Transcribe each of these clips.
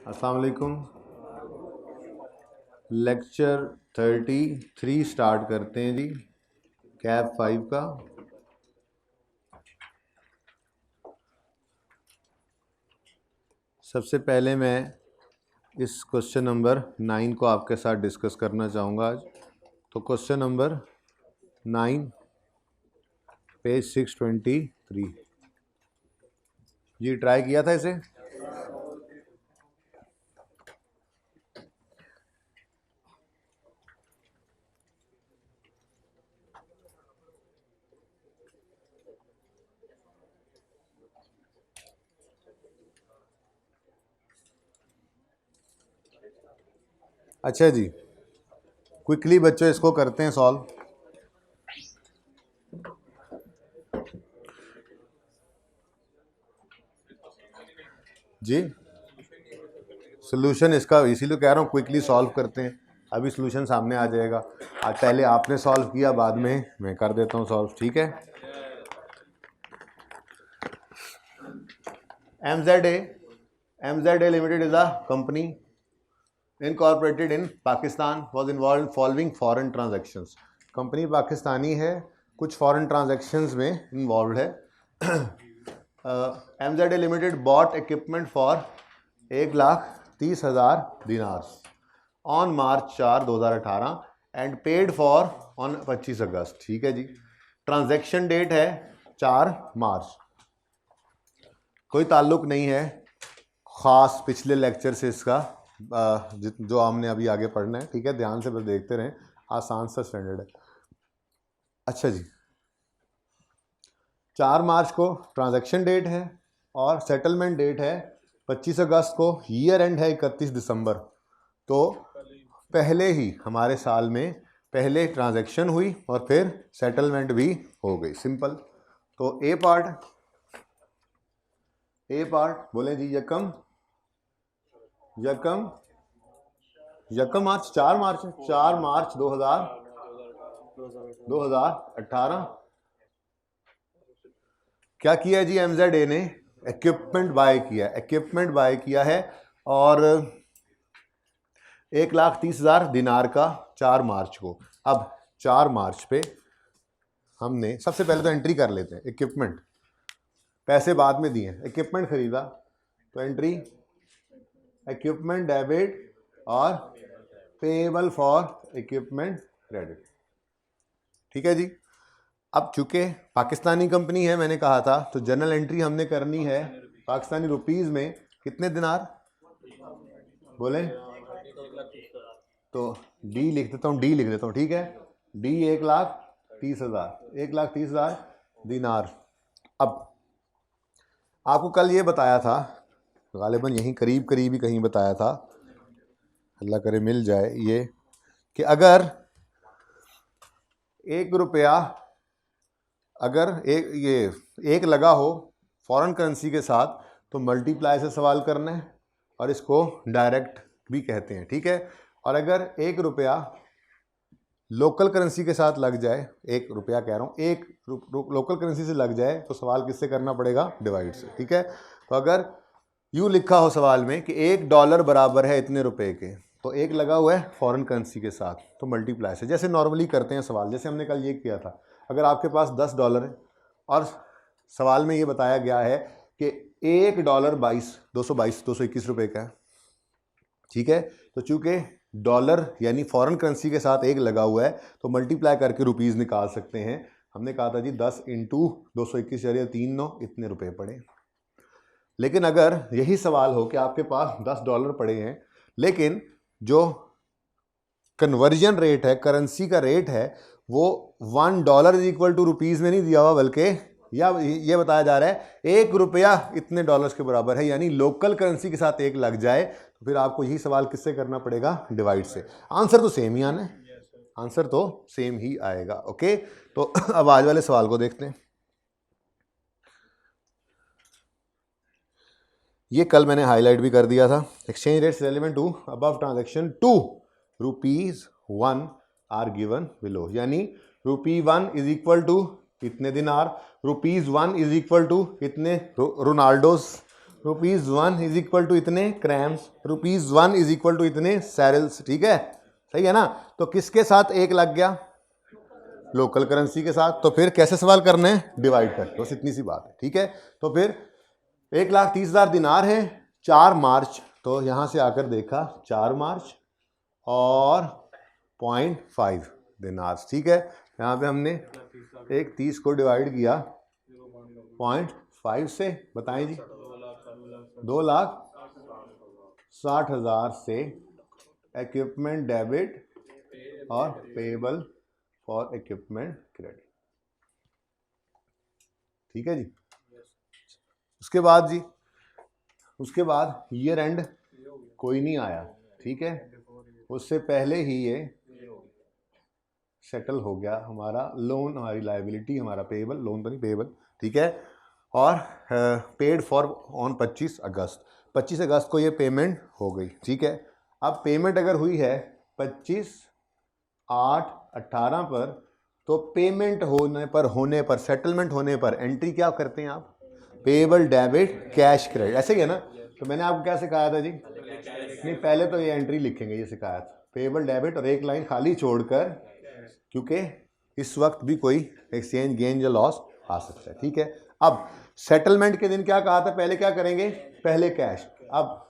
अस्सलाम वालेकुम। Lecture 33 start करते हैं जी, कैप 5 का। सबसे पहले मैं इस क्वेश्चन नंबर 9 को आपके साथ डिस्कस करना चाहूँगा आज। तो क्वेश्चन नंबर 9 पेज 623 जी, ट्राई किया था इसे। अच्छा जी, क्विकली बच्चों इसको करते हैं सॉल्व। जी, सोल्यूशन इसका इसीलिए कह रहा हूँ क्विकली सॉल्व करते हैं, अभी सोल्यूशन सामने आ जाएगा। आज पहले आपने सॉल्व किया, बाद में मैं कर देता हूँ सॉल्व, ठीक है। MZA Limited is a company incorporated in Pakistan, was involved in following foreign transactions. Company Pakistani है, कुछ फॉरेन ट्रांजैक्शंस में इन्वॉल्व है। MZA Limited bought equipment for 1,30,000 dinars on March 4, 2018 and paid for on 25 अगस्त। ठीक है जी, transaction date है 4 मार्च, कोई ताल्लुक नहीं है ख़ास पिछले लेक्चर से इसका, जो हमने अभी आगे पढ़ना है। ठीक है, ध्यान से बस देखते रहें, आसान सा स्टैंडर्ड है। अच्छा जी, 4 मार्च को ट्रांजैक्शन डेट है और सेटलमेंट डेट है 25 अगस्त को, ईयर एंड है 31 दिसंबर। तो पहले ही हमारे साल में पहले ट्रांजैक्शन हुई और फिर सेटलमेंट भी हो गई, सिंपल। तो ए पार्ट बोले जी, यकम मार्च, 4 मार्च 2018 क्या किया जी, MZA ने इक्विपमेंट बाय किया है और 1,30,000 दिनार का 4 मार्च को। अब 4 मार्च पे हमने सबसे पहले तो एंट्री कर लेते हैं, इक्विपमेंट, पैसे बाद में दिए, इक्विपमेंट खरीदा तो एंट्री इक्विपमेंट डेबिट और पेएबल फॉर इक्विपमेंट क्रेडिट। ठीक है जी। अब चूंकि पाकिस्तानी कंपनी है, मैंने कहा था, तो जनरल एंट्री हमने करनी है पाकिस्तानी रुपीस में कितने दिनार बोले, तो डी लिख देता हूँ, ठीक है। डी 1,30,000 दिनार। अब आपको कल ये बताया था, गालिबन यहीं करीब ही कहीं बताया था, अल्लाह करे मिल जाए ये, कि अगर 1 रुपया अगर एक लगा हो फॉरेन करेंसी के साथ तो मल्टीप्लाई से सवाल करना है, और इसको डायरेक्ट भी कहते हैं। ठीक है, और अगर 1 रुपया लोकल करेंसी के साथ लग जाए, 1 रुपया कह रहा हूँ, 1 लोकल करेंसी से लग जाए तो सवाल किससे करना पड़ेगा, डिवाइड से। ठीक है, तो अगर यूँ लिखा हो सवाल में कि $1 बराबर है इतने रुपए के, तो 1 लगा हुआ है फॉरेन करेंसी के साथ, तो मल्टीप्लाई से, जैसे नॉर्मली करते हैं सवाल, जैसे हमने कल ये किया था। अगर आपके पास $10 है और सवाल में ये बताया गया है कि $1 221 रुपए का है, ठीक है, तो चूंकि डॉलर यानी फॉरेन करेंसी के साथ 1 लगा हुआ है तो मल्टीप्लाई करके रुपीस निकाल सकते हैं। हमने कहा था जी 10 × 221 39 इतने रुपए पड़े। लेकिन अगर यही सवाल हो कि आपके पास $10 पड़े हैं, लेकिन जो कन्वर्जन रेट है, करेंसी का रेट है, वो $1 = रुपीस में नहीं दिया हुआ, बल्कि या ये बताया जा रहा है 1 रुपया इतने डॉलर्स के बराबर है, यानी लोकल करेंसी के साथ 1 लग जाए तो फिर आपको यही सवाल किससे करना पड़ेगा, डिवाइड से। आंसर तो सेम ही आना है, आंसर तो सेम ही आएगा। ओके, तो अब आज वाले सवाल को देखते हैं। ये कल मैंने हाईलाइट भी कर दिया था। Exchange rates relevant to above transaction to ₹1 are given below, यानी ₹1 = इतने दिनार, ₹1 = इतने ₹1 इज इक्वल टू इतने क्रैम्स, ₹1 इज इक्वल टू इतने सैरल्स, ठीक है, सही है ना। तो किसके साथ 1 लग गया, लोकल करेंसी के साथ। तो फिर कैसे सवाल करने हैं, डिवाइड करके, बस इतनी सी बात है, ठीक है। तो फिर 1,30,000 दिनार है 4 मार्च, तो यहां से आकर देखा 4 मार्च और 0.5 दिनार, ठीक है। यहाँ पे हमने 1,30 को डिवाइड किया 0.5 से, बताएं जी, 2,60,000 से इक्विपमेंट डेबिट और पेएबल फॉर इक्विपमेंट क्रेडिट, ठीक है जी। उसके बाद जी, उसके बाद ईयर एंड कोई नहीं आया, ठीक है, उससे पहले ही ये सेटल हो गया हमारा लोन, हमारी लायबिलिटी, हमारा पेएबल, लोन तो नहीं पेएबल, ठीक है। और पेड फॉर ऑन 25 अगस्त, 25 अगस्त को ये पेमेंट हो गई, ठीक है। अब पेमेंट अगर हुई है 25/8/18 पर, तो पेमेंट होने पर सेटलमेंट होने पर एंट्री क्या करते हैं आप, पेएबल डेबिट कैश क्रेडिट, ऐसे ही है ना। तो मैंने आपको क्या सिखाया था जी, नहीं पहले तो ये एंट्री लिखेंगे, ये सिखाया था, पेएबल डेबिट और एक लाइन खाली छोड़कर, क्योंकि इस वक्त भी कोई एक्सचेंज गेन या लॉस आ सकता है, ठीक है। अब सेटलमेंट के दिन क्या कहा था, पहले क्या करेंगे, पहले कैश। अब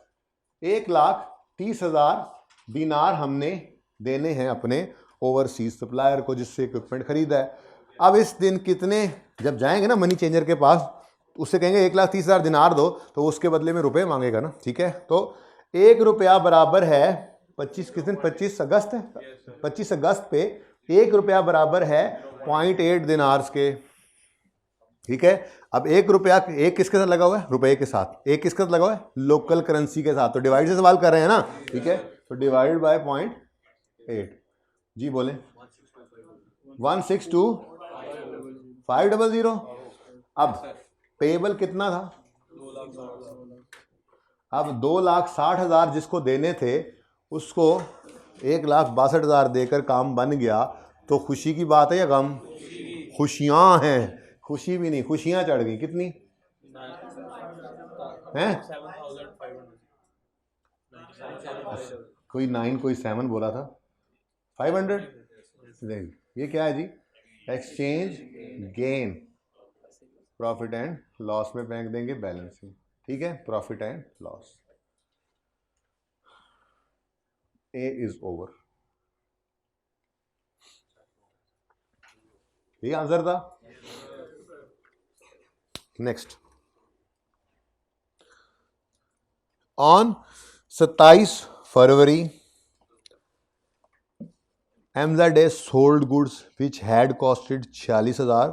1,30,000 दिनार हमने देने हैं अपने ओवरसीज सप्लायर को जिससे इक्विपमेंट खरीदा है। अब इस दिन कितने, जब जाएंगे ना मनी चेंजर के पास, उससे कहेंगे 1,30,000 दिनार दो, तो उसके बदले में रुपए मांगेगा ना, ठीक है। तो 1 रुपया बराबर है 25, किस दिन, 25 अगस्त है, 25 अगस्त पे 1 रुपया बराबर है 0.8 दिनार्स के, ठीक है। अब 1 रुपया, एक किसके साथ लगा हुआ है, रुपए के साथ, एक किसके साथ लगा हुआ है, लोकल करेंसी के साथ। तो डिवाइड से सवाल कर रहे हैं ना, ठीक है। तो डिवाइड बाय 0.8, जी बोले, 162,500। अब पेएबल कितना था, अब 2,60,000 जिसको देने थे उसको 1,62,000 देकर काम बन गया। तो खुशी की बात है या गम, खुशियां हैं, खुशी भी नहीं, खुशियां चढ़ गई, कितनी हैं, कोई 9 कोई 7 बोला था, 500। ये क्या है जी, exchange gain, profit and loss में फेंक देंगे बैलेंसिंग, ठीक है, profit and loss, a is over, ये आंसर था। Next, on 27 February MZ sold goods which had costed 46,000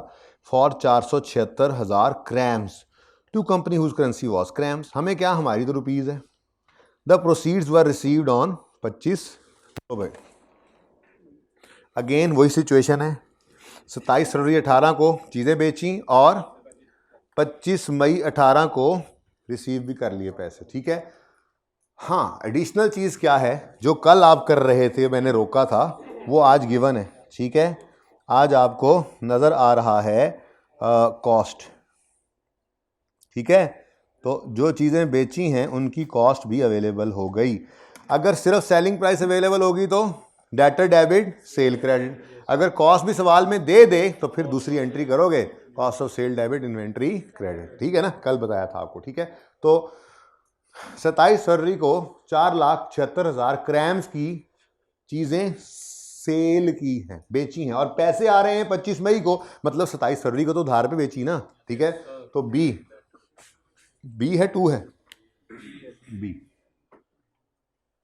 for 476,000 crams to company whose currency was crams. हमें क्या, हमारी तो रुपीज है। The proceeds were received on 25 again वही situation है, 27 फरवरी 18 को चीज़ें बेची और 25 मई 18 को रिसीव भी कर लिए पैसे, ठीक है। हाँ, एडिशनल चीज़ क्या है, जो कल आप कर रहे थे मैंने रोका था, वो आज गिवन है, ठीक है। आज आपको नज़र आ रहा है कॉस्ट, ठीक है। तो जो चीज़ें बेची हैं उनकी कॉस्ट भी अवेलेबल हो गई। अगर सिर्फ सेलिंग प्राइस अवेलेबल होगी तो डेटर डेबिट सेल क्रेडिट, अगर कॉस्ट भी सवाल में दे दे तो फिर दूसरी एंट्री करोगे, cost of sale debit inventory credit, ठीक है ना, कल बताया था आपको, ठीक है। तो 27 फरवरी को 4,76,000 क्रैम्स की चीज़ें सेल की हैं, बेची हैं, और पैसे आ रहे हैं 25 मई को, मतलब 27 फरवरी को तो उधार पे बेची ना, ठीक है। तो बी है 2 है, बी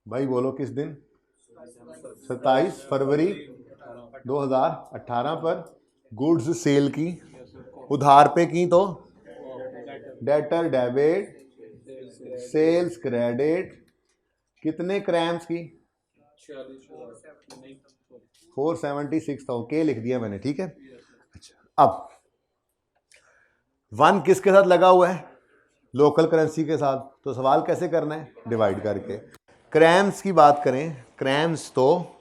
भाई बोलो किस दिन, 27 फरवरी 2018 पर गुड्स सेल की, उधार पे की तो डेटर डेबिट सेल्स क्रेडिट, कितने क्रैम्स की, 476 था, के लिख दिया मैंने, ठीक है। अच्छा, अब 1 किसके साथ लगा हुआ है, लोकल करेंसी के साथ, तो सवाल कैसे करना है, डिवाइड करके। क्रैम्स की बात करें, क्रैम्स तो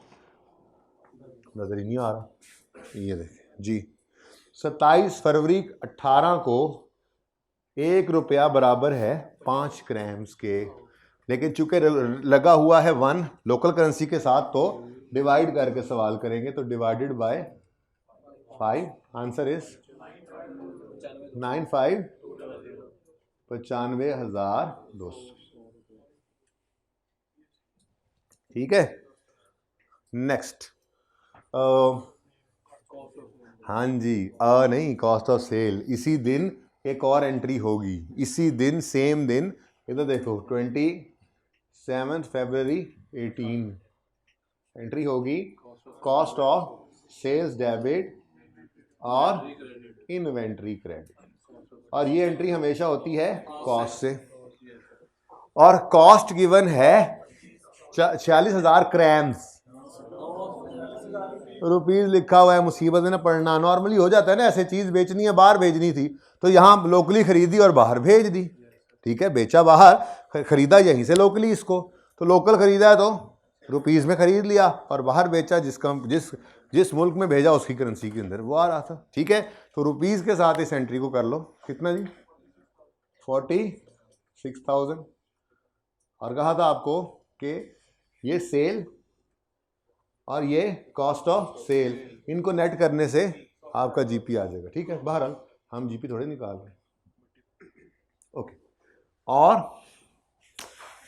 नजर ही नहीं आ रहा, ये देखें जी, 27 फरवरी 18 को 1 रुपया बराबर है 5 ग्राम्स के, लेकिन चूंकि लगा हुआ है 1 लोकल करेंसी के साथ तो डिवाइड करके सवाल करेंगे, तो डिवाइडेड बाय 5, आंसर इज 95,200। ठीक है, नेक्स्ट। हाँ जी, नहीं, कॉस्ट ऑफ सेल। इसी दिन एक और एंट्री होगी, इसी दिन, सेम दिन, इधर देखो 27 फरवरी 18 एंट्री होगी, कॉस्ट ऑफ सेल्स डेबिट और इन्वेंट्री क्रेडिट, और ये एंट्री हमेशा होती है कॉस्ट से, और कॉस्ट गिवन है 46,000 क्रैम्स, रुपीज लिखा हुआ है, मुसीबत में ना पढ़ना। नॉर्मली हो जाता है ना, ऐसे चीज बेचनी है, बाहर भेजनी थी तो यहाँ लोकली खरीदी और बाहर भेज दी। ठीक है, बेचा बाहर, खरीदा यहीं से लोकली इसको, तो लोकल खरीदा है तो रुपीज में खरीद लिया, और बाहर बेचा जिस मुल्क में भेजा उसकी करेंसी के अंदर वो आ रहा था। ठीक है, तो रुपीज के साथ इस एंट्री को कर लो, कितना जी, 46,000। और कहा था आपको कि ये सेल और ये कॉस्ट ऑफ सेल, इनको नेट करने से आपका जीपी आ जाएगा। ठीक है, बहरहाल हम जीपी थोड़े निकाल रहे हैं। ओके, और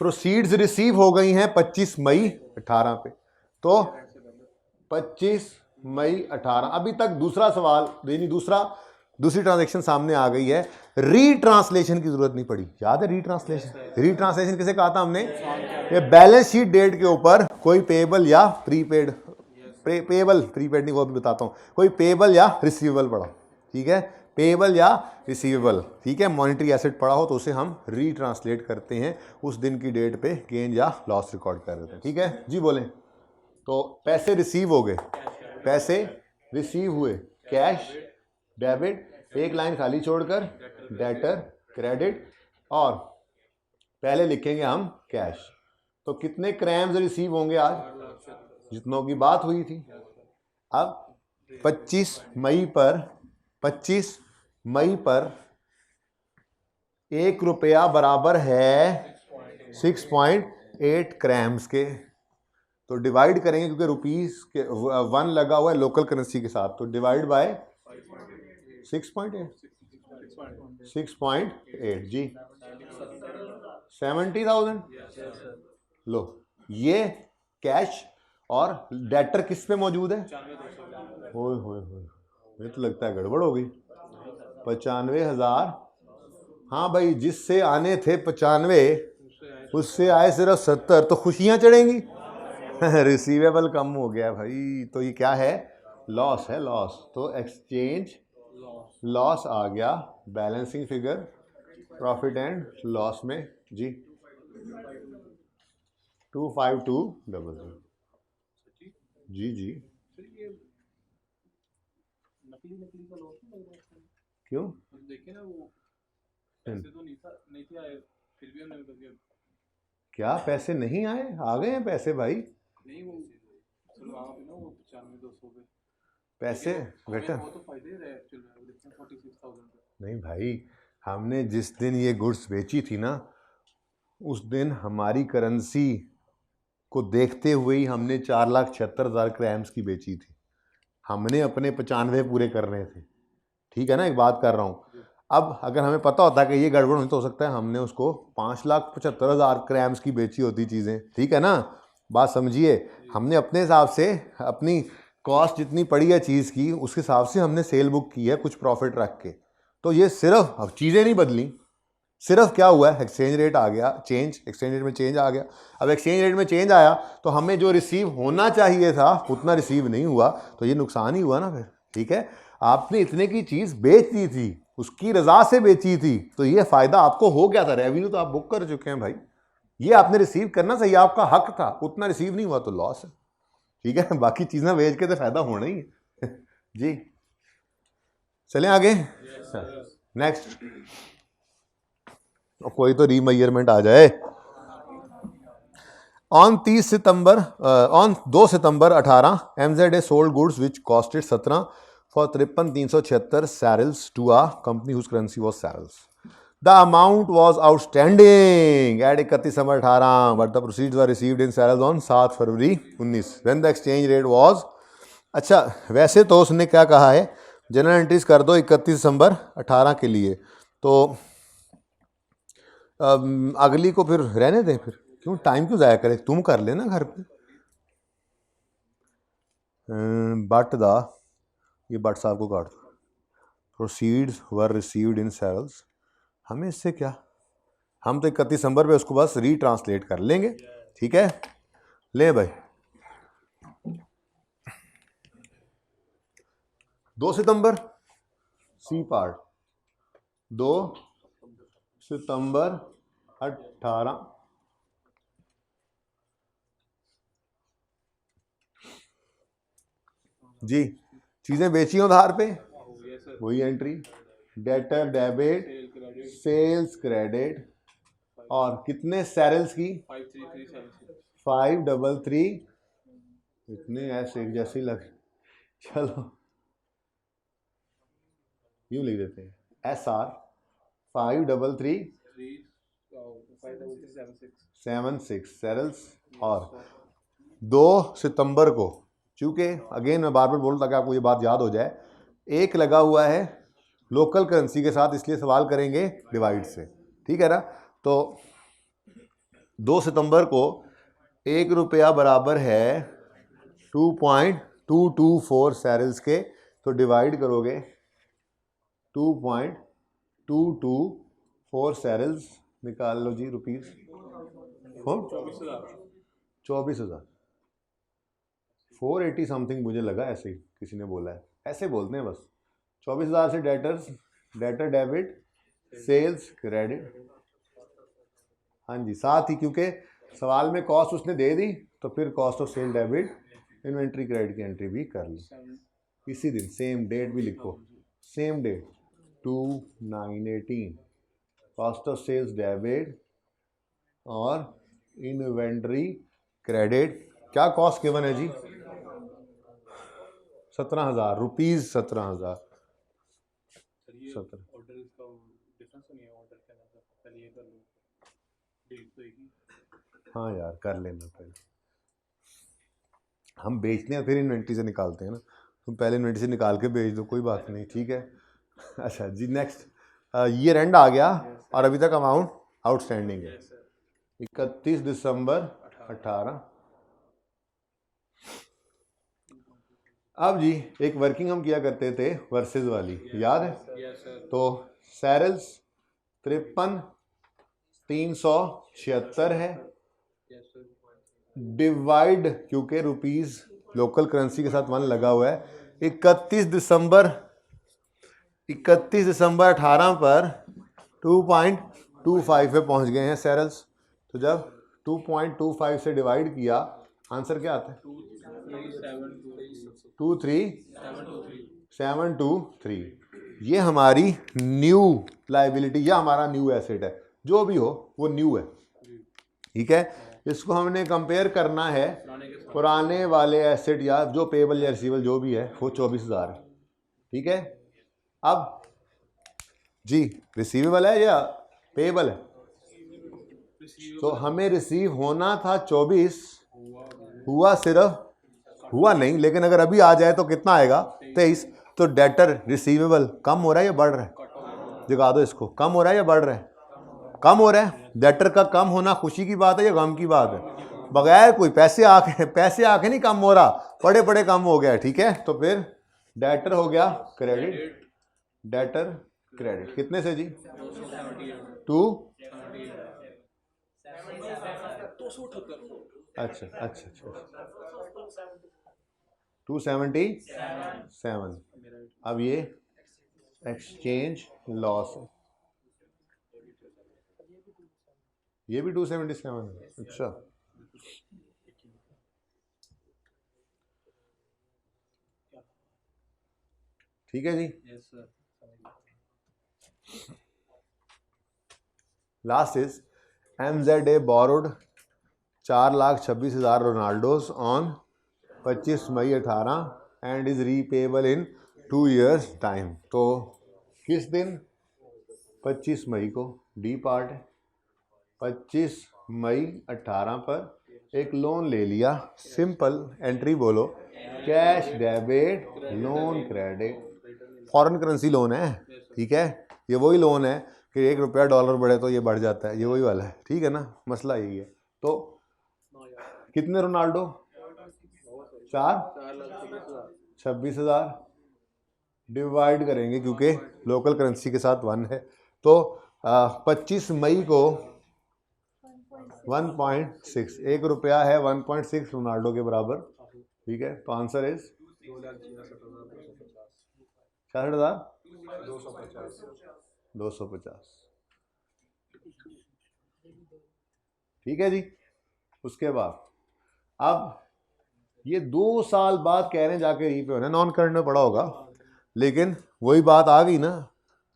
प्रोसीड्स रिसीव हो गई हैं 25 मई 18 पे, तो 25 मई 18 अभी तक दूसरा सवाल, यानी दूसरी ट्रांजैक्शन सामने आ गई है, रीट्रांसलेशन की जरूरत नहीं पड़ी। याद है रीट्रांसलेशन किसे कहा था हमने? ये बैलेंस शीट डेट के ऊपर कोई पेएबल या प्रीपेड, प्रीपेड नहीं, वो भी बताता हूँ, कोई पेएबल या रिसीवेबल पड़ा। ठीक है, पेएबल या रिसीवेबल, ठीक है, मॉनेटरी एसेट पड़ा हो तो उसे हम रीट्रांसलेट करते हैं, उस दिन की डेट पे गेन या लॉस रिकॉर्ड कर देते हैं। ठीक है जी, बोलें। तो पैसे रिसीव हो गए, पैसे रिसीव हुए, कैश डेबिट, एक लाइन खाली छोड़कर डेटर क्रेडिट, और पहले लिखेंगे हम कैश। तो कितने क्रैम्स रिसीव होंगे आज? जितनों की बात हुई थी। अब 25 मई पर 1 रुपया बराबर है 6.8 क्रैम्स के, तो डिवाइड करेंगे, क्योंकि रुपीस के 1 लगा हुआ है लोकल करेंसी के साथ, तो डिवाइड बाय 6.8 जी, 70,000। लो, ये कैश और डेटर किस पे मौजूद है? ओए होए होए, मुझे तो लगता है गड़बड़ हो गई। 95,000, हाँ भाई, जिससे आने थे 95 उससे आए सिर्फ 70, तो खुशियां चढ़ेंगी। रिसीवेबल कम हो गया भाई, तो ये क्या है? लॉस है, लॉस। तो एक्सचेंज लॉस आ गया balancing figure profit and loss में जी, 25200 जी। क्यों? देखिए ना, वो पैसे तो नहीं थे आए, फिर भी हमने कर दिया। क्या पैसे नहीं आए? आ गए हैं पैसे भाई। नहीं, वो वहाँ पे ना, वो 95,200 पे पैसे बेटा, वो तो फायदे रहे एक्चुअली, 46,000। नहीं भाई, हमने जिस दिन ये गुड्स बेची थी ना, उस दिन हमारी करेंसी को देखते हुए ही हमने 4,76,000 क्रैम्स की बेची थी। हमने अपने 95 पूरे करने थे। ठीक है ना, एक बात कर रहा हूँ। अब अगर हमें पता होता कि ये गड़बड़ नहीं, तो हो सकता है हमने उसको 5,75,000 क्रैम्स की बेची होती चीज़ें। ठीक है ना, बात समझिए। हमने अपने हिसाब से, अपनी कॉस्ट जितनी पड़ी है चीज़ की, उसके हिसाब से हमने सेल बुक की है, कुछ प्रॉफिट रख के। तो ये सिर्फ, अब चीज़ें नहीं बदली, सिर्फ क्या हुआ है, एक्सचेंज रेट आ गया चेंज, एक्सचेंज रेट में चेंज आ गया। अब एक्सचेंज रेट में चेंज आया तो हमें जो रिसीव होना चाहिए था उतना रिसीव नहीं हुआ, तो ये नुकसान ही हुआ ना फिर। ठीक है, आपने इतने की चीज़ बेच दी थी, उसकी रजा से बेची थी, तो ये फ़ायदा आपको हो गया था, रेवेन्यू तो आप बुक कर चुके हैं भाई, ये आपने रिसीव करना चाहिए, आपका हक था, उतना रिसीव नहीं हुआ तो लॉस है। ठीक है, बाकी चीज़ें बेच के तो फ़ायदा होना ही है। जी, चलें आगे। नेक्स्ट, कोई तो रीमेजरमेंट आ जाए। On 2 September 18 MZA sold goods which costed 17 for 53,376 serals to a company whose currency was serals. The amount was outstanding at 31/18 but the proceeds were received in salaries on 7 February 19 when the exchange rate was. अच्छा वैसे तो उसने क्या कहा है, general entries कर दो 31 दिसंबर 18 के लिए, तो अगली को फिर रहने दें, फिर क्यों टाइम क्यों ज़ाया करें, तुम कर लेना घर पे। बट द, ये बट साहब को काट दो, proceeds were received in salaries, हमें इससे क्या, हम तो 31 दिसंबर पे उसको बस रीट्रांसलेट कर लेंगे, ठीक है। ले भाई 2 सितंबर सी पार्ट, 2 सितंबर 18 जी, चीजें बेची हो उधार पे, वही entry, debtor debit sales credit, और कितने सैरल्स की 533, इतने ऐसे एक जैसे लगे, चलो यूँ लिख देते हैं, SR 53376 सैरल्स। और 2 सितंबर को, चूँकि अगेन मैं बार बार बोल ताकि आपको ये बात याद हो जाए, एक लगा हुआ है लोकल करेंसी के साथ, इसलिए सवाल करेंगे डिवाइड से, ठीक है ना। तो 2 सितंबर को 1 रुपया बराबर है 2.224 सैरल्स के, तो डिवाइड करोगे 2.224 सैरल्स, निकाल लो जी रुपीज, 24,000 480 समथिंग मुझे लगा, ऐसे ही किसी ने बोला है, ऐसे बोलते हैं बस। 24,000 से डेटर डेबिट सेल्स क्रेडिट, हाँ जी, साथ ही क्योंकि सवाल में कॉस्ट उसने दे दी तो फिर cost of sale debit inventory credit की एंट्री भी कर ली, इसी दिन सेम डेट भी लिखो, same date 2/9/18 cost of sales debit और इन्वेंट्री क्रेडिट। क्या कॉस्ट गिवन है जी, 17,000 रुपीज, 17,000 हाँ यार कर लेना पहले, हम बेचते हैं फिर इन्वेंट्री से निकालते हैं ना, तुम पहले इन्वेंट्री से निकाल के बेच दो, कोई बात नहीं, ठीक है। अच्छा जी नेक्स्ट, ईयर एंड आ गया और अभी तक अमाउंट आउटस्टैंडिंग है 31 दिसंबर 18। अब जी एक वर्किंग हम किया करते थे वर्सेस वाली, याद है, तो सैरल्स 53,376 है, डिवाइड क्योंकि रुपीस लोकल करेंसी के साथ 1 लगा हुआ है, 31 दिसंबर 18 पर 2.25 पे पहुंच गए हैं सैरल्स, तो जब 2.25 से डिवाइड किया आंसर क्या आता है 23723, ये हमारी न्यू लायबिलिटी या हमारा न्यू एसेट है, जो भी हो वो न्यू है, ठीक है। इसको हमने कंपेयर करना है पुराने वाले एसेट या जो पेबल या रिसीवेबल जो भी है, वो 24,000 है, ठीक है। अब जी रिसीवेबल है या पेबल है, तो हमें रिसीव होना था 24, हुआ सिर्फ, हुआ नहीं, लेकिन अगर अभी आ जाए तो कितना आएगा 23, तो डेटर रिसीवेबल कम हो रहा है या बढ़ रहा है, जगा दो इसको, कम हो रहा है या बढ़ रहा है, कम हो रहा है। डेटर का कम होना खुशी की बात है या गम की बात है, बगैर कोई पैसे आके नहीं कम हो रहा, पड़े पड़े कम हो गया, ठीक है। तो फिर डेटर हो गया क्रेडिट, डेटर क्रेडिट कितने से जी 2, अच्छा 277। अब ये एक्सचेंज लॉस है, ये भी 277 है, अच्छा ठीक है जी। Last is MZA borrowed 4,26,000 Ronaldos on 25 May 18 and is repayable in 2 years time, तो किस दिन 25 मई को, डी पार्ट है, 25 मई 18 पर एक लोन ले लिया, सिंपल एंट्री बोलो, cash debit loan credit, foreign currency loan है, ठीक है, ये वही लोन है कि $1 बढ़े तो ये बढ़ जाता है, ये वही वाला है, ठीक है ना, मसला यही है। तो कितने रोनाल्डो? 26,000 डिवाइड करेंगे क्योंकि लोकल करेंसी के साथ 1 है, तो 25 मई को 1.6, ₹1 है 1.6 रोनाल्डो के बराबर, ठीक है, तो आंसर इज 66,250, ठीक है जी। उसके बाद अब ये 2 साल बाद कह रहे हैं जाके रीपे होना, नॉन करंट में पड़ा होगा, लेकिन वही बात आ गई ना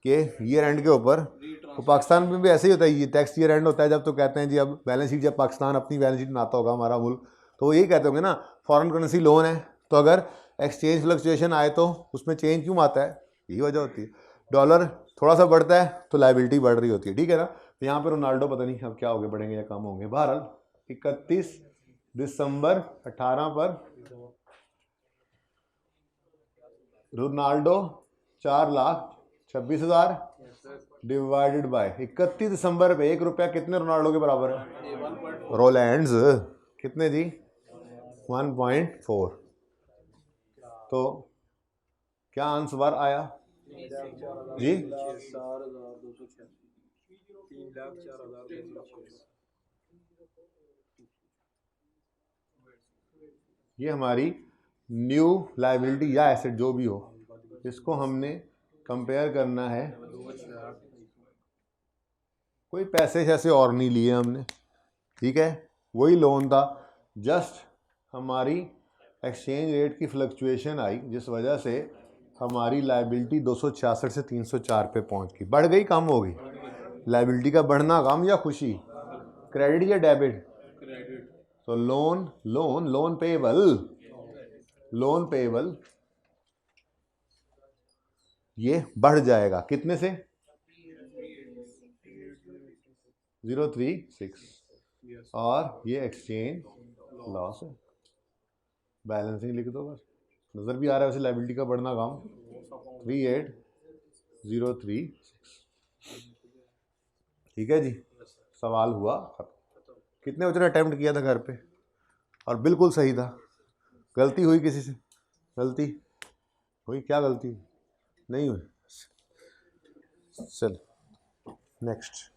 कि ईयर एंड के ऊपर, तो पाकिस्तान में भी ऐसे ही होता है, ये टैक्स ईयर एंड होता है जब, तो कहते हैं जी अब बैलेंस शीट, जब पाकिस्तान अपनी बैलेंस शीट बनाता होगा हमारा मुल्क, तो वो यही कहते होंगे ना फॉरेन करेंसी लोन है, तो अगर एक्सचेंज फ्लक्चुएशन आए तो उसमें चेंज क्यों आता है, यही वजह होती है, डॉलर थोड़ा सा बढ़ता है तो लाइबिलिटी बढ़ रही होती है, ठीक है ना। तो यहाँ पर रोनाल्डो पता नहीं अब क्या हो गए, बढ़ेंगे या कम होंगे। बहरहाल 31 दिसंबर 18 पर रोनाल्डो 4,26,000 डिवाइडेड बाय 31 दिसंबर पे ₹1 कितने रोनाल्डो के बराबर है? रोलैंड्स कितने जी? 1.4। तो क्या आंसर आया जी? ये हमारी न्यू लाइबिलिटी या एसेट जो भी हो, इसको हमने कंपेयर करना है, कोई पैसे जैसे और नहीं लिए हमने, ठीक है, वही लोन था, जस्ट हमारी एक्सचेंज रेट की फ्लक्चुएशन आई जिस वजह से हमारी लाइबिलिटी 266 से 304 पे पहुंच गई, बढ़ गई कम हो गई, लाइबिलिटी का बढ़ना कम या खुशी, क्रेडिट या डेबिट? तो loan loan loan payable, loan payable ये बढ़ जाएगा कितने से? 036, और ये एक्सचेंज लॉस है, बैलेंसिंग लिख दो बस, नजर भी आ रहा है वैसे लाइबिलिटी का बढ़ना काम, 38,036, ठीक है जी, सवाल हुआ खत्म। कितने बच्चों ने अटेम्प्ट किया था घर पे और बिल्कुल सही था? गलती हुई किसी से? गलती हुई? क्या गलती नहीं हुई? चल नेक्स्ट।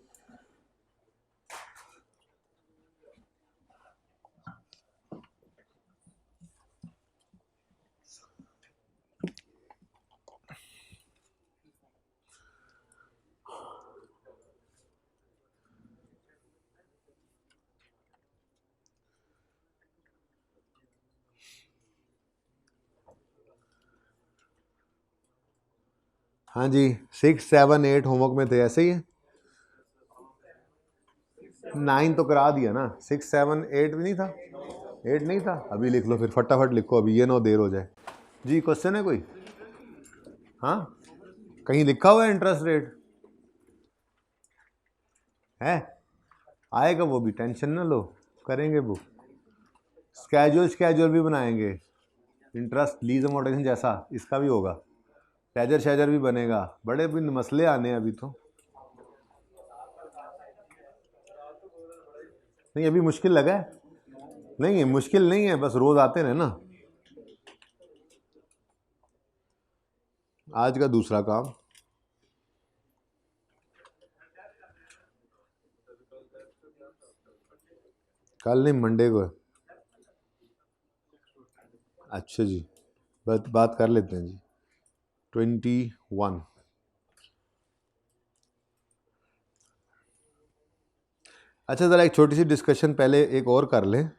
हाँ जी, 6, 7, 8 होमवर्क में थे, ऐसे ही है। 9 तो करा दिया ना, 6, 7, 8 भी नहीं था, 8 नहीं था, अभी लिख लो फिर, फटाफट लिखो अभी, ये ना देर हो जाए जी। क्वेश्चन है कोई? हाँ, कहीं लिखा हुआ है इंटरेस्ट रेट है? आएगा वो भी, टेंशन ना लो, करेंगे बुक, स्केजुअल भी बनाएंगे, इंटरेस्ट लीज अमोर्टाइजेशन जैसा इसका भी होगा, शेजर भी बनेगा, बड़े भी मसले आने हैं अभी तो। नहीं अभी मुश्किल लगा है? नहीं है मुश्किल, नहीं है, बस रोज आते रहे ना। आज का दूसरा काम, कल नहीं मंडे को है। अच्छा जी, बात कर लेते हैं जी। 21। अच्छा ज़रा एक छोटी सी डिस्कशन पहले एक और कर लें,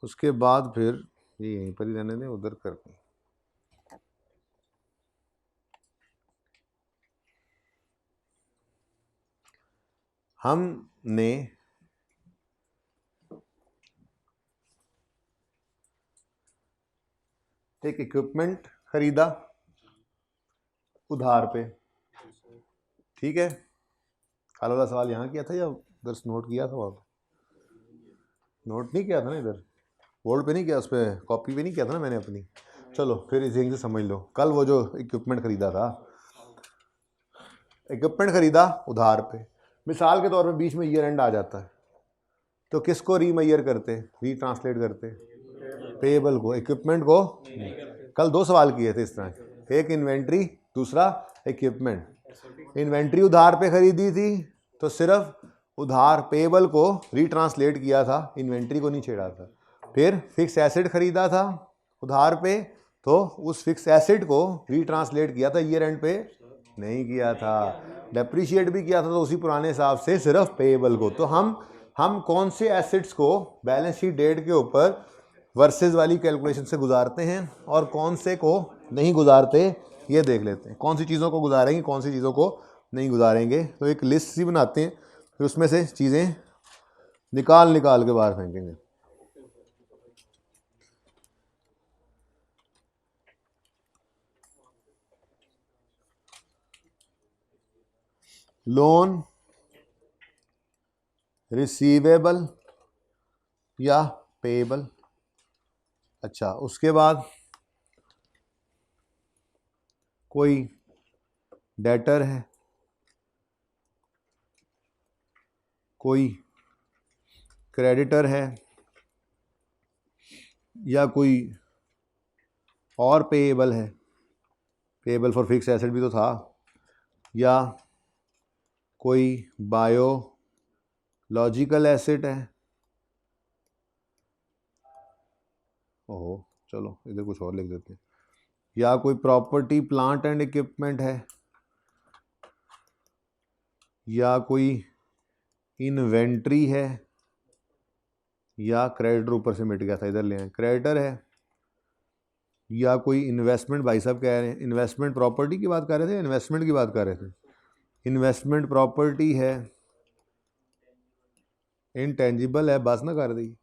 उसके बाद फिर ये यहीं पर ही रहने दें, उधर करते हैं। हमने एक इक्विपमेंट खरीदा उधार पे, ठीक है, कल वाला सवाल यहाँ किया था या उधर नोट किया था? और नोट नहीं किया था ना, इधर बोर्ड पे नहीं किया, उस पर कॉपी पे नहीं किया था ना मैंने अपनी। चलो फिर इसे समझ लो। कल वो जो इक्विपमेंट खरीदा था, इक्विपमेंट खरीदा उधार पे, मिसाल के तौर पे बीच में ईयर एंड आ जाता है, तो किसको रीमैयर करते, रीट्रांसलेट करते? पेएबल को, इक्विपमेंट को। कल 2 सवाल किए थे इस तरह, एक इन्वेंट्री, दूसरा इक्विपमेंट। इन्वेंट्री उधार पे खरीदी थी तो सिर्फ उधार पेएबल को रीट्रांसलेट किया था, इन्वेंट्री को नहीं छेड़ा था। फिर फिक्स एसेट खरीदा था उधार पे, तो उस फिक्स एसेट को रीट्रांसलेट किया था, ईयर एंड पे नहीं किया था। डेप्रिशिएट भी किया था तो उसी पुराने हिसाब से सिर्फ पेएबल को। तो हम कौन से एसेट्स को बैलेंस शीट डेट के ऊपर वर्सेस वाली कैलकुलेशन से गुजारते हैं और कौन से को नहीं गुजारते, ये देख लेते हैं। कौन सी चीज़ों को गुजारेंगे, कौन सी चीज़ों को नहीं गुजारेंगे। तो एक लिस्ट सी बनाते हैं, फिर उसमें से चीज़ें निकाल के बाहर फेंकेंगे। लोन रिसीवेबल या पेएबल। अच्छा, उसके बाद कोई डेटर है, कोई क्रेडिटर है, या कोई और पेएबल है, पेएबल फॉर फिक्स एसेट भी तो था, या कोई बायोलॉजिकल एसेट है। ओहो, चलो इधर कुछ और लिख देते हैं। या कोई प्रॉपर्टी प्लांट एंड इक्विपमेंट है, या कोई इन्वेंट्री है, या क्रेडिटर ऊपर से मिट गया था, इधर ले आए, क्रेडिटर है, या कोई इन्वेस्टमेंट। भाई साहब कह रहे हैं इन्वेस्टमेंट प्रॉपर्टी की बात कर रहे थे, इन्वेस्टमेंट की बात कर रहे थे। इन्वेस्टमेंट प्रॉपर्टी है, इनटेंजिबल है, बस ना कर दी।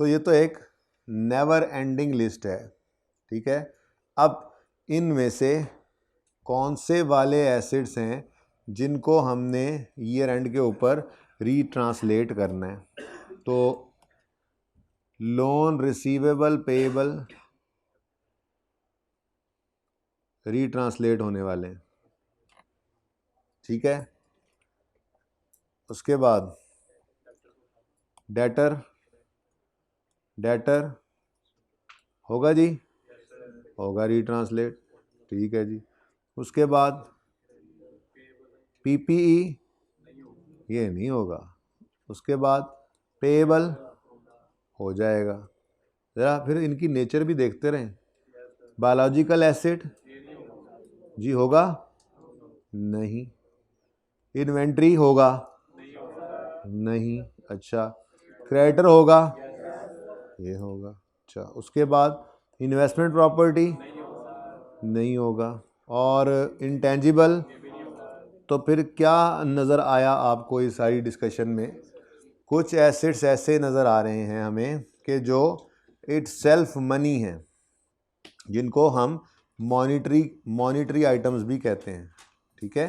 तो ये तो एक नेवर एंडिंग लिस्ट है, ठीक है। अब इनमें से कौन से वाले एसेट्स हैं जिनको हमने ईयर एंड के ऊपर रीट्रांसलेट करना है? तो लोन रिसीवेबल पेएबल रीट्रांसलेट होने वाले हैं, ठीक है। उसके बाद डेटर, डेटर होगा जी, होगा रीट्रांसलेट, ठीक है जी। उसके बाद पीपीई, ये नहीं होगा। उसके बाद पेएबल हो जाएगा। ज़रा फिर इनकी नेचर भी देखते रहें। बायोलॉजिकल एसेट जी होगा नहीं। इन्वेंट्री होगा नहीं। अच्छा, क्रेडिटर होगा, ये होगा। अच्छा, उसके बाद इन्वेस्टमेंट प्रॉपर्टी नहीं होगा, और इंटेंजिबल। तो फिर क्या नज़र आया आपको इस सारी डिस्कशन में? कुछ एसेट्स ऐसे नज़र आ रहे हैं हमें कि जो इट सेल्फ मनी है, जिनको हम मॉनिटरी आइटम्स भी कहते हैं, ठीक है।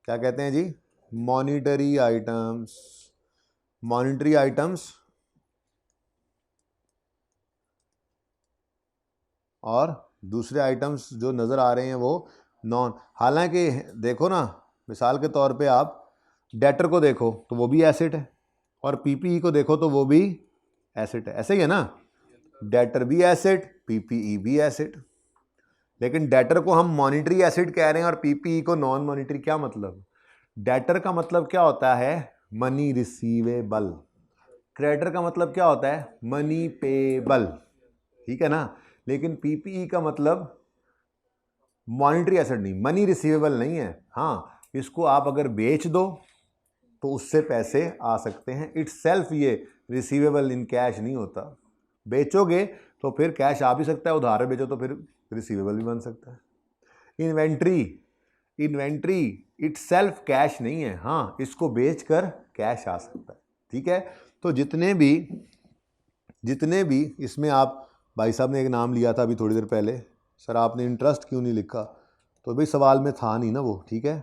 क्या कहते हैं जी? Monetary items. मॉनिटरी आइटम्स और दूसरे आइटम्स जो नज़र आ रहे हैं वो नॉन। हालांकि देखो ना, मिसाल के तौर पे आप डेटर को देखो तो वो भी एसेट है, और पीपीई को देखो तो वो भी एसेट है, ऐसे ही है ना। डेटर भी एसेट, पीपीई भी एसेट। लेकिन डेटर को हम मॉनिटरी एसेट कह रहे हैं और पीपीई को नॉन मॉनिटरी। क्या मतलब? डेटर का मतलब क्या होता है? Money receivable. क्रेडिटर का मतलब क्या होता है? मनी पेबल, ठीक है ना। लेकिन पीपीई का मतलब मॉनिटरी एसेट नहीं, मनी रिसीवेबल नहीं है। हाँ, इसको आप अगर बेच दो तो उससे पैसे आ सकते हैं। इट्स सेल्फ ये रिसीवेबल इन कैश नहीं होता। बेचोगे तो फिर कैश आ भी सकता है, उधार बेचो तो फिर रिसीवेबल भी बन सकता है। इन्वेंट्री इट्स सेल्फ कैश नहीं है। हाँ, इसको बेचकर कैश आ सकता है, ठीक है। तो जितने भी इसमें आप भाई साहब ने एक नाम लिया था अभी थोड़ी देर पहले, सर आपने इंटरेस्ट क्यों नहीं लिखा, तो भाई सवाल में था नहीं ना वो, ठीक है।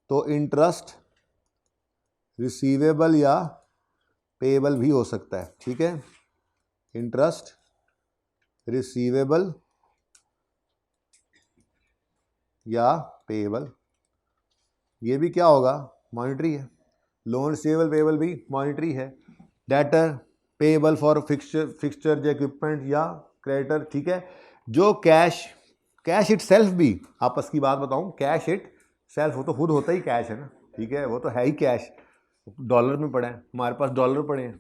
तो इंटरेस्ट रिसीवेबल या पेएबल भी हो सकता है, ठीक है। इंटरेस्ट रिसीवेबल या पेएबल, ये भी क्या होगा, मॉनिटरी है। लोन रिसीवेबल पेएबल भी मॉनिटरी है। Debtor payable for fixture equipment या क्रेडिटर, ठीक है। जो कैश इट सेल्फ भी, आपस की बात बताऊं, कैश इट सेल्फ वो तो खुद होता ही कैश है ना, ठीक है, वो तो है ही कैश, डॉलर में पड़े हैं, हमारे पास डॉलर पड़े हैं।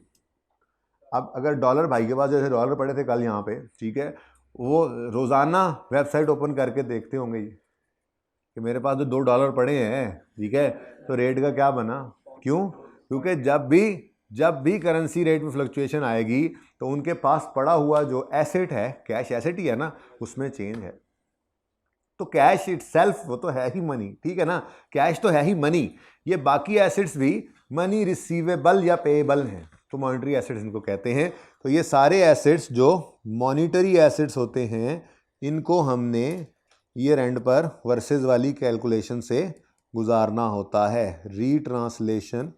अब अगर डॉलर भाई के पास जैसे डॉलर पड़े थे कल यहाँ पे, ठीक है, वो रोज़ाना वेबसाइट ओपन करके देखते होंगे ये कि मेरे पास जो $2 पड़े हैं, ठीक है, तो रेट का क्या बना, क्यों, क्योंकि जब भी करेंसी रेट में फ्लक्चुएशन आएगी तो उनके पास पड़ा हुआ जो एसेट है, कैश एसेट ही है ना, उसमें चेंज है। तो कैश इटसेल्फ वो तो है ही मनी, ठीक है ना, कैश तो है ही मनी, ये बाकी एसेट्स भी मनी रिसीवेबल या पेएबल हैं, तो मॉनिटरी एसेट्स इनको कहते हैं। तो ये सारे एसेट्स जो मॉनिटरी एसेट्स होते हैं, इनको हमने ईयर एंड पर वर्सेस वाली कैलकुलेशन से गुजारना होता है। Retranslation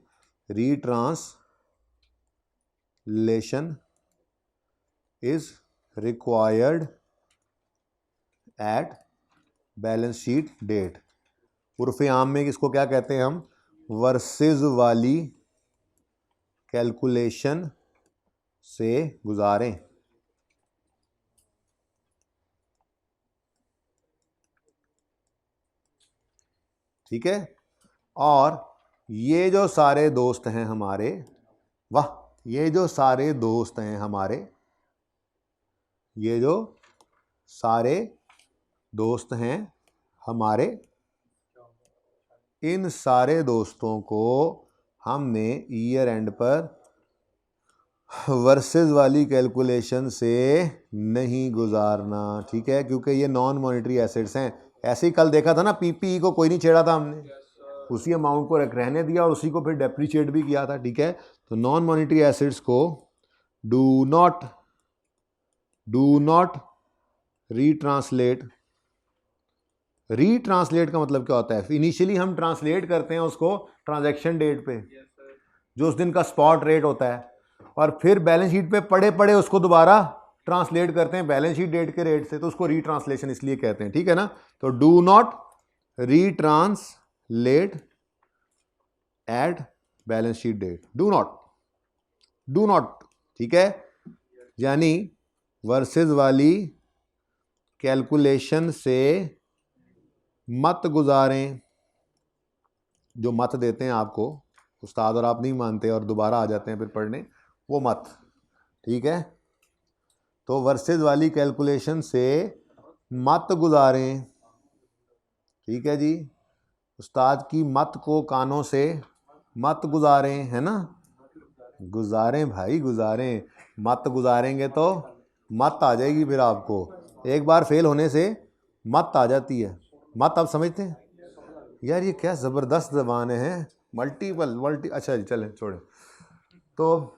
is required at balance sheet date. उर्फे आम में इसको क्या कहते हैं हम, वर्सेस वाली कैलकुलेशन से गुजारें, ठीक है। और ये जो सारे दोस्त हैं हमारे, वाह, ये जो सारे दोस्त हैं हमारे, ये जो सारे दोस्त हैं हमारे, इन सारे दोस्तों को हमने ईयर एंड पर वर्सेस वाली कैलकुलेशन से नहीं गुजारना, ठीक है, क्योंकि ये नॉन मॉनिटरी एसेट्स हैं। ऐसे ही कल देखा था ना, पीपीई को कोई नहीं छेड़ा था हमने, उसी अमाउंट को रहने दिया और उसी को फिर डेप्रिशिएट भी किया था, ठीक है। तो नॉन मॉनिटरी एसेट्स को डू नॉट रीट्रांसलेट का मतलब क्या होता है, इनिशियली हम ट्रांसलेट करते हैं उसको ट्रांजैक्शन डेट पे, जो उस दिन का स्पॉट रेट होता है, और फिर बैलेंस शीट पे पड़े उसको दोबारा ट्रांसलेट करते हैं बैलेंस शीट डेट के रेट से, तो उसको रीट्रांसलेशन इसलिए कहते हैं, ठीक है ना। तो do not retranslate at balance sheet date, do not, ठीक है, यानी वर्सेस वाली कैलकुलेशन से मत गुजारें। जो मत देते हैं आपको उस्ताद और आप नहीं मानते और दोबारा आ जाते हैं फिर पढ़ने, वो मत, ठीक है। तो वर्सेस वाली कैलकुलेशन से मत गुजारें, ठीक है जी, उस्ताद की मत को कानों से मत गुजारें, है ना, गुजारें भाई गुजारें, मत गुजारेंगे तो मत आ जाएगी, फिर आपको एक बार फेल होने से मत आ जाती है। मत आप समझते हैं यार, ये क्या ज़बरदस्त ज़बान है, मल्टी, अच्छा जी चलें छोड़ें, तो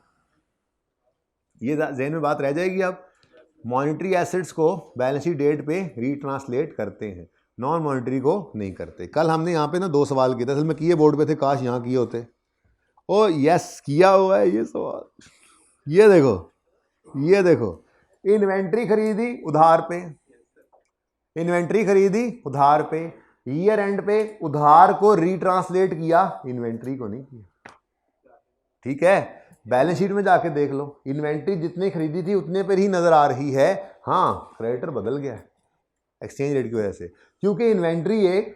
ये जहन में बात रह जाएगी। अब मॉनिटरी एसेट्स को बैलेंस शीट डेट पे रीट्रांसलेट करते हैं, नॉन मॉनिटरी को नहीं करते। कल हमने यहाँ पे ना 2 सवाल किए थे, असल में किए बोर्ड पे थे, काश यहाँ किए होते। ओ यस, किया हुआ है ये सवाल, ये देखो, इन्वेंट्री खरीदी उधार पे, ईयर एंड पे उधार को रीट्रांसलेट किया, इन्वेंट्री को नहीं किया, ठीक है। बैलेंस शीट में जाके देख लो, इन्वेंट्री जितनी खरीदी थी उतने पर ही नजर आ रही है, हाँ क्रेडिटर बदल गया एक्सचेंज रेट की वजह से, क्योंकि इन्वेंट्री एक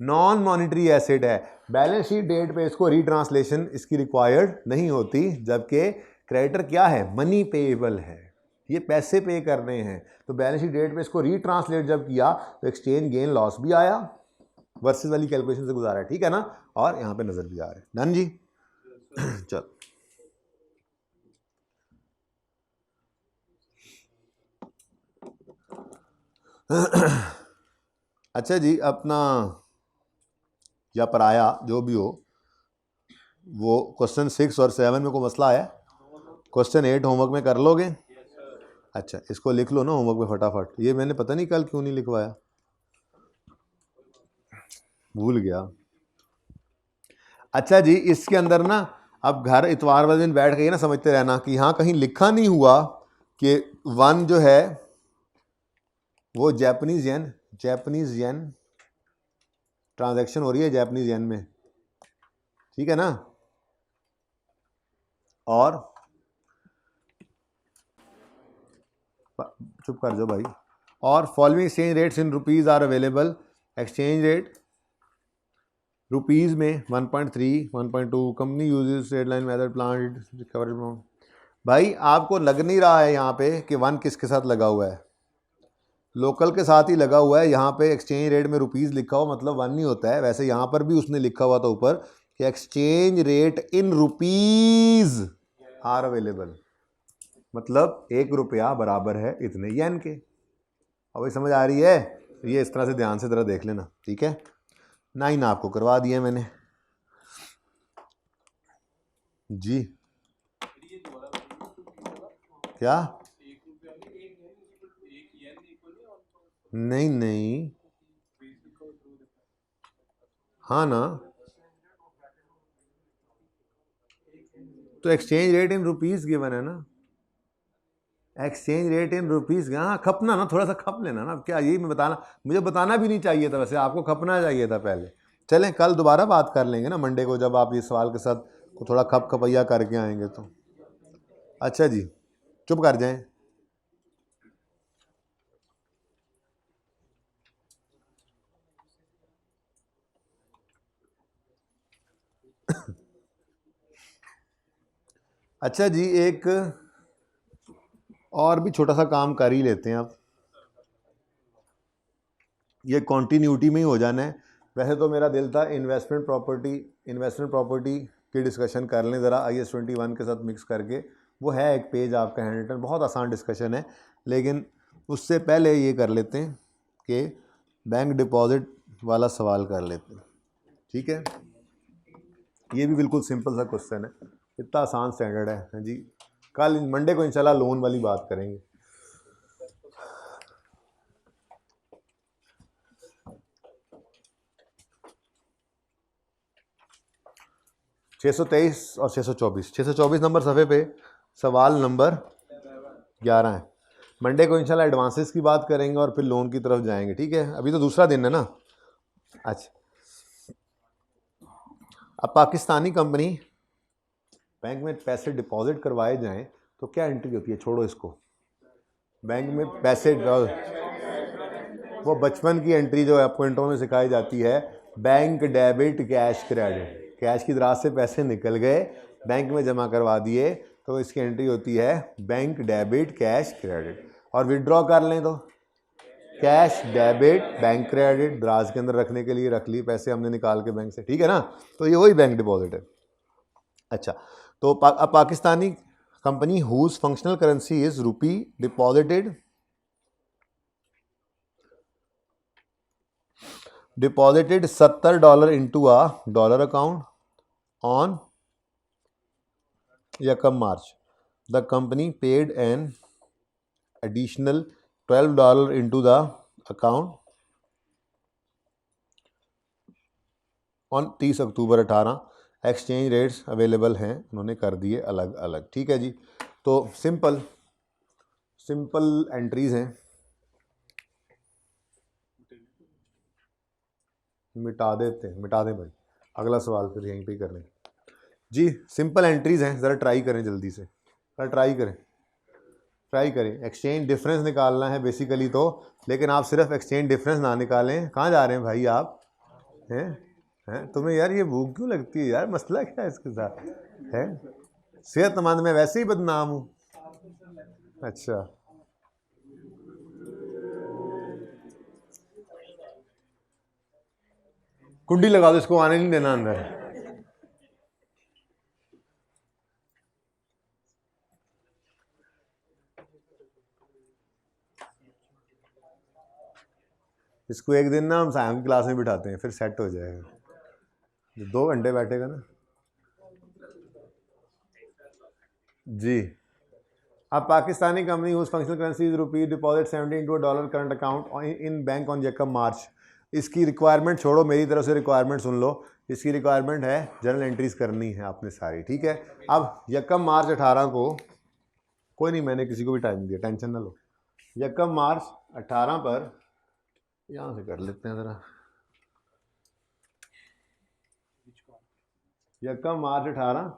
नॉन मॉनिटरी एसेट है, बैलेंस शीट डेट पे इसको रीट्रांसलेशन इसकी रिक्वायर्ड नहीं होती, जबकि क्रेडिटर क्या है, मनी पेएबल है, ये पैसे पे करने हैं, तो बैलेंस शीट डेट पे इसको रीट्रांसलेट जब किया तो एक्सचेंज गेन लॉस भी आया, वर्सेस वाली कैलकुलेशन से गुजारा है, ठीक है ना, और यहाँ पे नजर भी आ रहा है। डन जी चल अच्छा जी, अपना या पराया जो भी हो, वो क्वेश्चन 6 और 7 में कोई मसला है, क्वेश्चन 8 होमवर्क में कर लोगे, अच्छा इसको लिख लो ना होमवर्क में फटाफट, ये मैंने पता नहीं कल क्यों नहीं लिखवाया, भूल गया। अच्छा जी, इसके अंदर ना अब घर इतवार वाले दिन बैठ के ना समझते रहना कि यहाँ कहीं लिखा नहीं हुआ कि 1 जो है वो जापानीज येन ट्रांजैक्शन हो रही है जापानीज येन में, ठीक है ना। और चुप कर जाओ भाई। और following exchange rates in rupees are available, exchange rate rupees में 1.3 1.2, company uses redline method plan recovery. भाई आपको लग नहीं रहा है यहाँ पे कि 1 किसके साथ लगा हुआ है, लोकल के साथ ही लगा हुआ है। यहाँ पे एक्सचेंज रेट में रुपीज़ लिखा हो मतलब 1 नहीं होता है। वैसे यहाँ पर भी उसने लिखा हुआ था ऊपर कि exchange rate in rupees are available, मतलब 1 रुपया बराबर है इतने येन के। अब ये समझ आ रही है, ये इस तरह से ध्यान से ज़रा देख लेना, ठीक है। 9 आपको करवा दिया मैंने जी। क्या? नहीं नहीं, हाँ ना, तो exchange rate in rupees given है ना, एक्सचेंज रेट इन रुपीज़। हाँ खपना ना, थोड़ा सा खप लेना ना। क्या यही मैं बताना, मुझे बताना भी नहीं चाहिए था, वैसे आपको खपना चाहिए था पहले। चलें कल दोबारा बात कर लेंगे ना मंडे को, जब आप ये सवाल के साथ को थोड़ा खप खपैया करके आएंगे तो। अच्छा जी, चुप कर जाएं। अच्छा जी, एक और भी छोटा सा काम कर ही लेते हैं अब, ये कॉन्टीन्यूटी में ही हो जाना है। वैसे तो मेरा दिल था इन्वेस्टमेंट प्रॉपर्टी की डिस्कशन कर लें ज़रा IAS 21 के साथ मिक्स करके। वो है एक पेज आपका हैंड रिटन, बहुत आसान डिस्कशन है, लेकिन उससे पहले ये कर लेते हैं कि बैंक डिपॉजिट वाला सवाल कर लेते हैं, ठीक है। ये भी बिल्कुल सिंपल सा क्वेश्चन है, इतना आसान स्टैंडर्ड है। हाँ जी, कल मंडे को इंशाल्लाह लोन वाली बात करेंगे। 623 और 624 नंबर सफ़े पे सवाल नंबर 11 है। मंडे को इंशाल्लाह एडवांसेस की बात करेंगे और फिर लोन की तरफ जाएंगे, ठीक है। अभी तो दूसरा दिन है ना। अच्छा, अब पाकिस्तानी कंपनी बैंक में पैसे डिपॉजिट करवाए जाएं तो क्या एंट्री होती है, छोड़ो इसको। बैंक में पैसे, वो बचपन की एंट्री जो आपको इंट्रो में सिखाई जाती है, bank debit cash credit, cash की दराज से पैसे निकल गए बैंक में जमा करवा दिए तो इसकी एंट्री होती है बैंक डेबिट कैश क्रेडिट। और विड्रॉ कर लें तो कैश डेबिट बैंक क्रेडिट, दराज के अंदर रखने के लिए रख लिए पैसे हमने निकाल के बैंक से, ठीक है ना। तो ये वही बैंक डिपॉजिट है। अच्छा, तो अब Pakistani company whose functional currency is rupee deposited $70 into a dollar account on Yakam March. The company paid an additional $12 into the account on 30 October 18। Exchange rates available हैं, उन्होंने कर दिए अलग अलग, ठीक है जी। तो सिंपल एंट्रीज हैं, मिटा दें भाई, अगला सवाल फिर यहीं पे करने जी। सिंपल एंट्रीज हैं, ज़रा ट्राई करें जल्दी से, ज़रा ट्राई करें। एक्सचेंज डिफरेंस निकालना है बेसिकली तो, लेकिन आप सिर्फ एक्सचेंज डिफरेंस ना निकालें। कहाँ जा रहे हैं भाई आप, हैं तुम्हें यार ये भूख क्यों लगती है यार, मसला क्या है इसके साथ है। सेहतमंद मैं वैसे ही बदनाम हूँ। अच्छा, कुंडी लगा दो, इसको आने नहीं देना अंदर। इसको एक दिन ना हम साइंस की क्लास में बिठाते हैं, फिर सेट हो जाएगा। 2 घंटे बैठेगा ना जी। अब Pakistani company use functional currency is rupee deposit 70 into dollar current account in bank on यकम मार्च। इसकी रिक्वायरमेंट छोड़ो, मेरी तरफ से रिक्वायरमेंट सुन लो। इसकी रिक्वायरमेंट है जर्नल एंट्रीज करनी है आपने सारी, ठीक है। अब यकम मार्च 18 को, कोई नहीं मैंने किसी को भी टाइम दिया, टेंशन ना लो। यकम मार्च 18 पर, यहाँ से कर लेते हैं ज़रा, यकम मार्च 18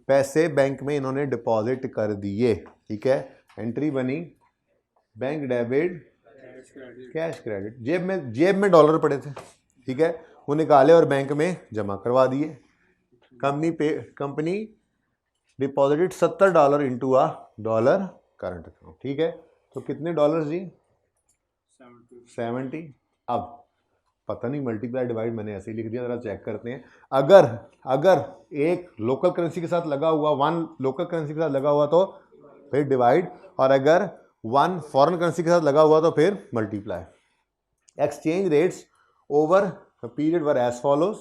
पैसे बैंक में इन्होंने डिपॉजिट कर दिए, ठीक है। एंट्री बनी बैंक डेबिट कैश क्रेडिट, जेब में डॉलर पड़े थे, ठीक है, वो निकाले और बैंक में जमा करवा दिए। Company deposited $70 into a dollar current account, ठीक है। तो कितने डॉलर जी? 70। अब पता नहीं मल्टीप्लाई डिवाइड मैंने ऐसे ही लिख दिया, जरा चेक करते हैं। अगर एक लोकल करेंसी के साथ लगा हुआ, 1 लोकल करेंसी के साथ लगा हुआ तो फिर डिवाइड, और अगर 1 फॉरेन करेंसी के साथ लगा हुआ तो फिर multiply. Exchange rates over period were as follows,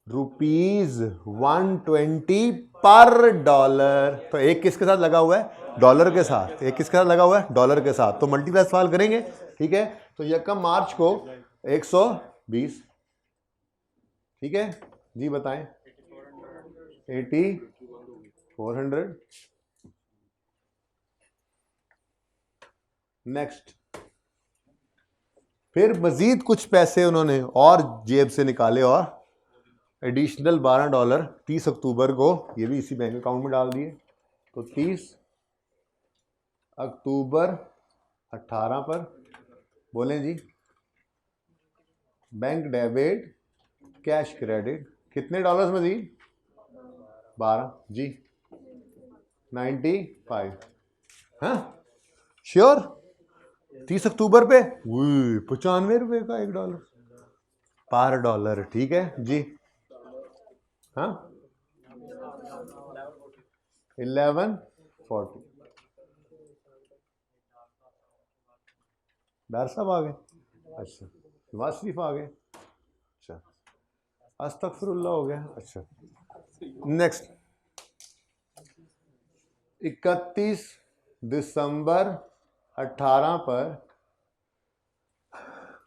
₹120 per dollar. तो एक किसके साथ लगा हुआ है? डॉलर के साथ। एक किसके साथ लगा हुआ है? डॉलर के साथ। तो मल्टीप्लाई सवाल करेंगे, ठीक है। तो यकम मार्च को 120, ठीक है जी, बताएं 8400। नेक्स्ट, फिर मजीद कुछ पैसे उन्होंने और जेब से निकाले और एडिशनल $12 30 अक्टूबर को, ये भी इसी बैंक अकाउंट में डाल दिए। तो 30 अक्टूबर 18 पर बोलें जी, बैंक डेबिट कैश क्रेडिट कितने डॉलर्स में जी? 12 जी, 95। हाँ श्योर? 30 अक्टूबर पे 95 रुपये का $1 पर डॉलर, ठीक है जी। हाँ 1140। डार साहब आ गए? अच्छा, नवाज शरीफ आ गए? अच्छा, अस्तगफिरुल्लाह हो गया? अच्छा। नेक्स्ट, 31 दिसंबर 18 पर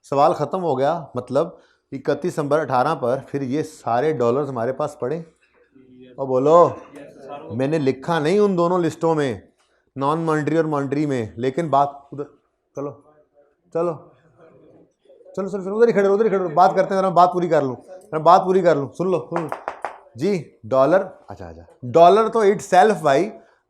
सवाल ख़त्म हो गया। मतलब 31 दिसंबर 18 पर फिर ये सारे डॉलर्स हमारे पास पड़े। और बोलो, मैंने लिखा नहीं उन दोनों लिस्टों में, नॉन मॉनिटरी और मॉनिटरी में, लेकिन बात उधर, चलो चलो चलो चलो उधर ही खड़े बात करते हैं, बात पूरी कर लूँ, सुन लो जी। डॉलर, अच्छा, डॉलर तो इट सेल्फ भाई,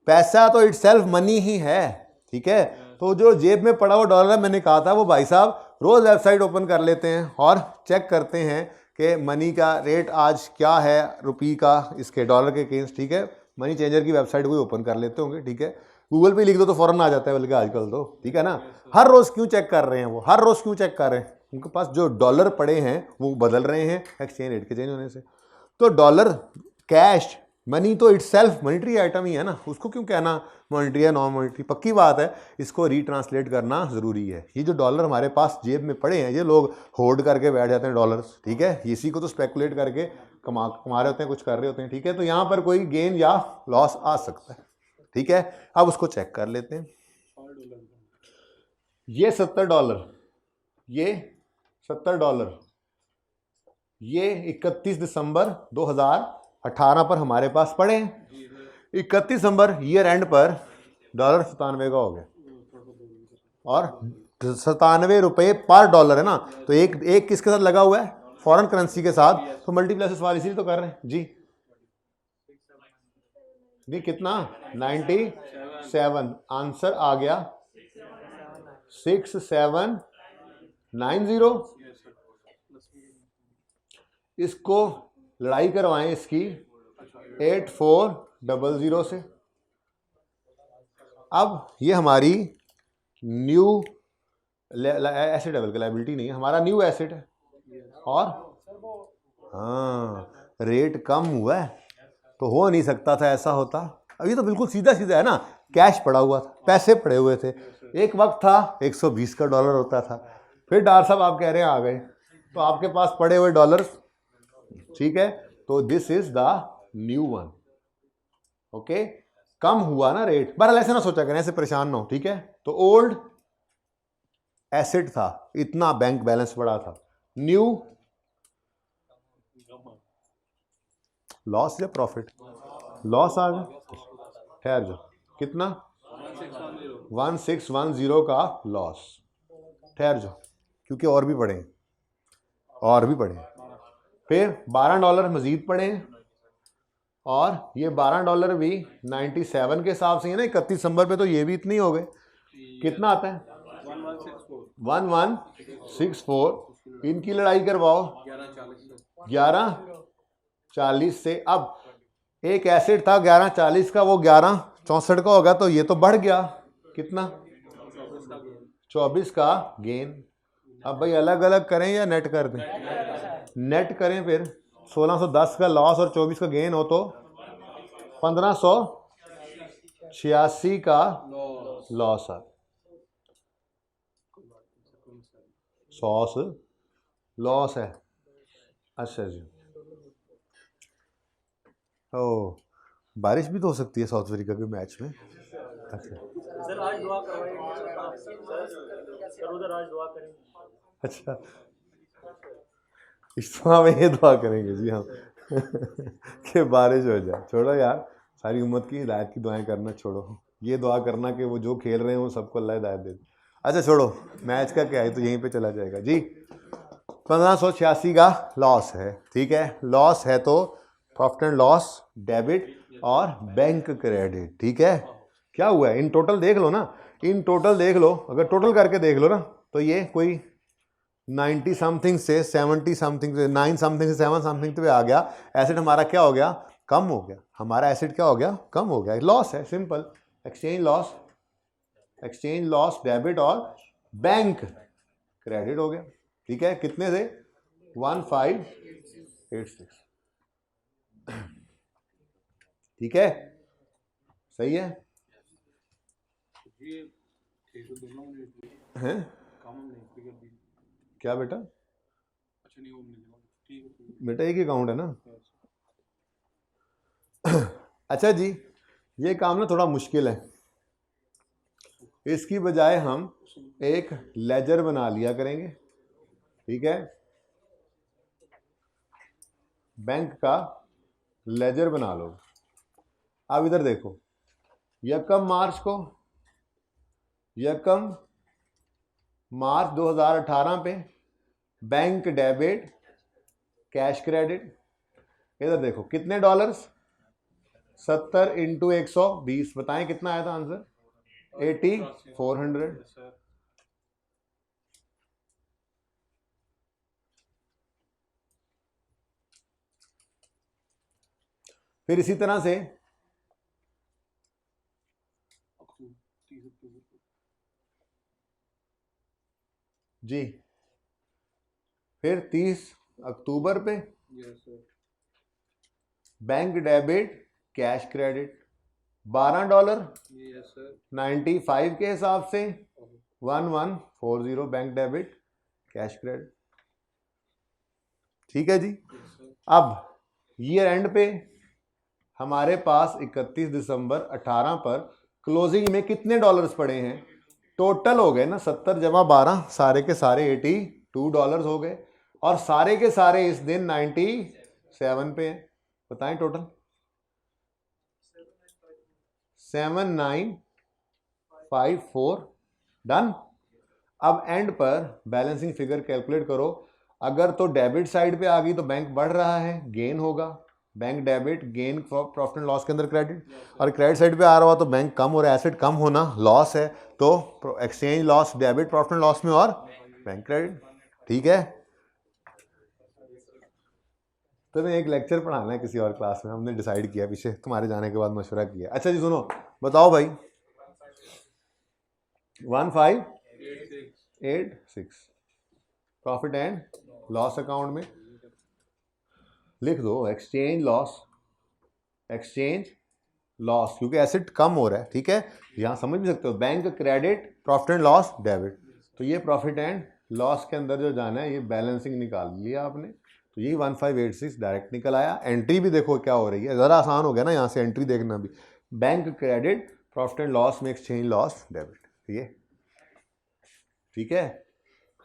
पैसा तो इट सेल्फ मनी ही है, ठीक है। तो जो जेब में पड़ा हुआ डॉलर है, मैंने कहा था वो भाई साहब रोज़ वेबसाइट ओपन कर लेते हैं और चेक करते हैं कि मनी का रेट आज क्या है, रुपी का इसके डॉलर के अगेंस्ट, ठीक है। मनी चेंजर की वेबसाइट कोई ओपन कर लेते होंगे, ठीक है। गूगल पे लिख दो तो फ़ौरन आ जाता है बल्कि आजकल तो, ठीक है ना। हर रोज़ क्यों चेक कर रहे हैं वो, हर रोज़ क्यों चेक कर रहे हैं? उनके पास जो डॉलर पड़े हैं वो बदल रहे हैं एक्सचेंज रेट के चेंज होने से। तो डॉलर कैश मनी तो इटसेल्फ मॉनिटरी आइटम ही है ना, उसको क्यों कहना मॉनिटरी है नॉन मॉनिटरी? पक्की बात है, इसको रीट्रांसलेट करना ज़रूरी है। ये जो डॉलर हमारे पास जेब में पड़े हैं, ये लोग होल्ड करके बैठ जाते हैं डॉलर्स, ठीक है। इसी को तो स्पेकुलेट करके कमा रहे होते हैं, कुछ कर रहे होते हैं, ठीक है। तो यहाँ पर कोई गेन या लॉस आ सकता है, ठीक है। अब उसको चेक कर लेते हैं। ये $70, ये $70, ये 31 दिसंबर 2018 पर हमारे पास पड़े हैं। 31 दिसंबर ईयर एंड पर डॉलर 97 का हो गया, और 97 रुपये पर डॉलर है ना। तो एक किसके साथ लगा हुआ है? फॉरेन करेंसी के साथ। तो मल्टीप्लाई से सवाल इसीलिए तो कर रहे हैं जी। नहीं कितना? 97। आंसर आ गया 6790। इसको लड़ाई करवाएं इसकी 8400 से। अब ये हमारी न्यू एसेट है, बल्कि लायबिलिटी नहीं है, हमारा न्यू एसेट है। और हाँ, रेट कम हुआ है, तो हो नहीं सकता था ऐसा होता। अभी तो बिल्कुल सीधा सीधा है ना, कैश पड़ा हुआ था, पैसे पड़े हुए थे। एक वक्त था 120 का डॉलर होता था, फिर डार साहब आप कह रहे हैं आ गए, तो आपके पास पड़े हुए डॉलर्स, ठीक है। तो this is the new one, okay. कम हुआ ना रेट, बहरहाल ऐसे ना सोचा करें, ऐसे परेशान ना हो, ठीक है। तो ओल्ड एसेट था इतना, बैंक बैलेंस बढ़ा था, न्यू लॉस या प्रॉफिट, लॉस आ गया, ठहर जाओ, कितना 1610 का लॉस, ठहर जाओ क्योंकि और भी पड़े, और भी पड़े, फिर $12 मजीद पड़े, और ये $12 भी 97 के हिसाब से है ना, 31 दिसंबर पे, तो ये भी इतने हो गए, कितना आता है 1164, इनकी लड़ाई करवाओ 1140 से। अब एक एसिड था 1140 का, वो 1164 का होगा, तो ये तो बढ़ गया, कितना 24 का गेन। अब भाई अलग अलग करें या नेट कर दें, नेट करें, फिर 1610 का लॉस और 24 का गेन हो तो 1586 का लॉस है, सॉस लॉस है। अच्छा जी, ओ बारिश भी तो हो सकती है साउथ अफ्रीका के मैच में। अच्छा सर आज दुआ करेंगे। अच्छा, इज्तिमा में ये दुआ करेंगे जी हम कि बारिश हो जाए। छोड़ो यार, सारी उम्मत की हिदायत की दुआएं करना छोड़ो, ये दुआ करना कि वो जो खेल रहे हो सबको अल्लाह हिदायत दे। अच्छा छोड़ो, मैच का क्या है, तो यहीं पे चला जाएगा जी। 1586 का लॉस है, ठीक है, लॉस है तो प्रॉफिट एंड लॉस डेबिट और बैंक क्रेडिट, ठीक है। क्या हुआ है इन टोटल देख लो ना, इन टोटल देख लो, अगर टोटल करके देख लो ना, तो ये कोई 90 समथिंग से 70 समथिंग से 9 समथिंग से 7 समथिंग पे आ गया। एसेट हमारा क्या हो गया, कम हो गया, हमारा एसेट क्या हो गया, कम हो गया, लॉस है, सिंपल एक्सचेंज लॉस डेबिट और बैंक क्रेडिट हो गया, ठीक है। कितने से 1586, ठीक है, सही है हैं? क्या बेटा, बेटा एक ही अकाउंट है ना। अच्छा जी, ये काम ना थोड़ा मुश्किल है, इसकी बजाय हम एक लेजर बना लिया करेंगे, ठीक है, बैंक का लेजर बना लो। अब इधर देखो, यकम मार्च 2018 पे बैंक डेबिट कैश क्रेडिट, इधर देखो कितने डॉलर्स, 70 इंटू 120, बताएं कितना आया था आंसर, 8400। फिर इसी तरह से जी, फिर 30 अक्टूबर पे बैंक डेबिट कैश क्रेडिट $12, 95 के हिसाब से 1140 बैंक डेबिट कैश क्रेडिट, ठीक है जी। अब ईयर एंड पे हमारे पास 31 दिसंबर 18 पर क्लोजिंग में कितने डॉलर्स पड़े हैं, टोटल हो गए ना 70 जमा 12, सारे के सारे $82 हो गए, और सारे के सारे इस दिन 97 पे हैं, बताएं टोटल 7954 डन। अब एंड पर बैलेंसिंग फिगर कैलकुलेट करो, अगर तो डेबिट साइड पे आ गई तो बैंक बढ़ रहा है, गेन होगा, bank debit gain profit and loss के अंदर क्रेडिट, और क्रेडिट साइड पे आ रहा हुआ तो बैंक कम हो रहा है, एसेट कम होना लॉस है, तो exchange loss debit profit and loss में और बैंक क्रेडिट, ठीक है। तो मैं एक लेक्चर पढ़ाना है किसी और क्लास में, हमने डिसाइड किया पीछे तुम्हारे जाने के बाद मशवरा किया। अच्छा जी सुनो, बताओ भाई 1586 प्रॉफिट एंड लॉस अकाउंट में लिख दो एक्सचेंज लॉस, क्योंकि एसेट कम हो रहा है, ठीक है, यहाँ समझ भी सकते हो, bank credit profit and loss debit, तो ये प्रॉफिट एंड लॉस के अंदर जो जाना है ये बैलेंसिंग निकाल लिया आपने, तो यही 1586 डायरेक्ट निकल आया। एंट्री भी देखो क्या हो रही है, ज़रा आसान हो गया ना यहाँ से एंट्री देखना भी, bank credit, profit and loss में एक्सचेंज लॉस डेबिट। ये ठीक है,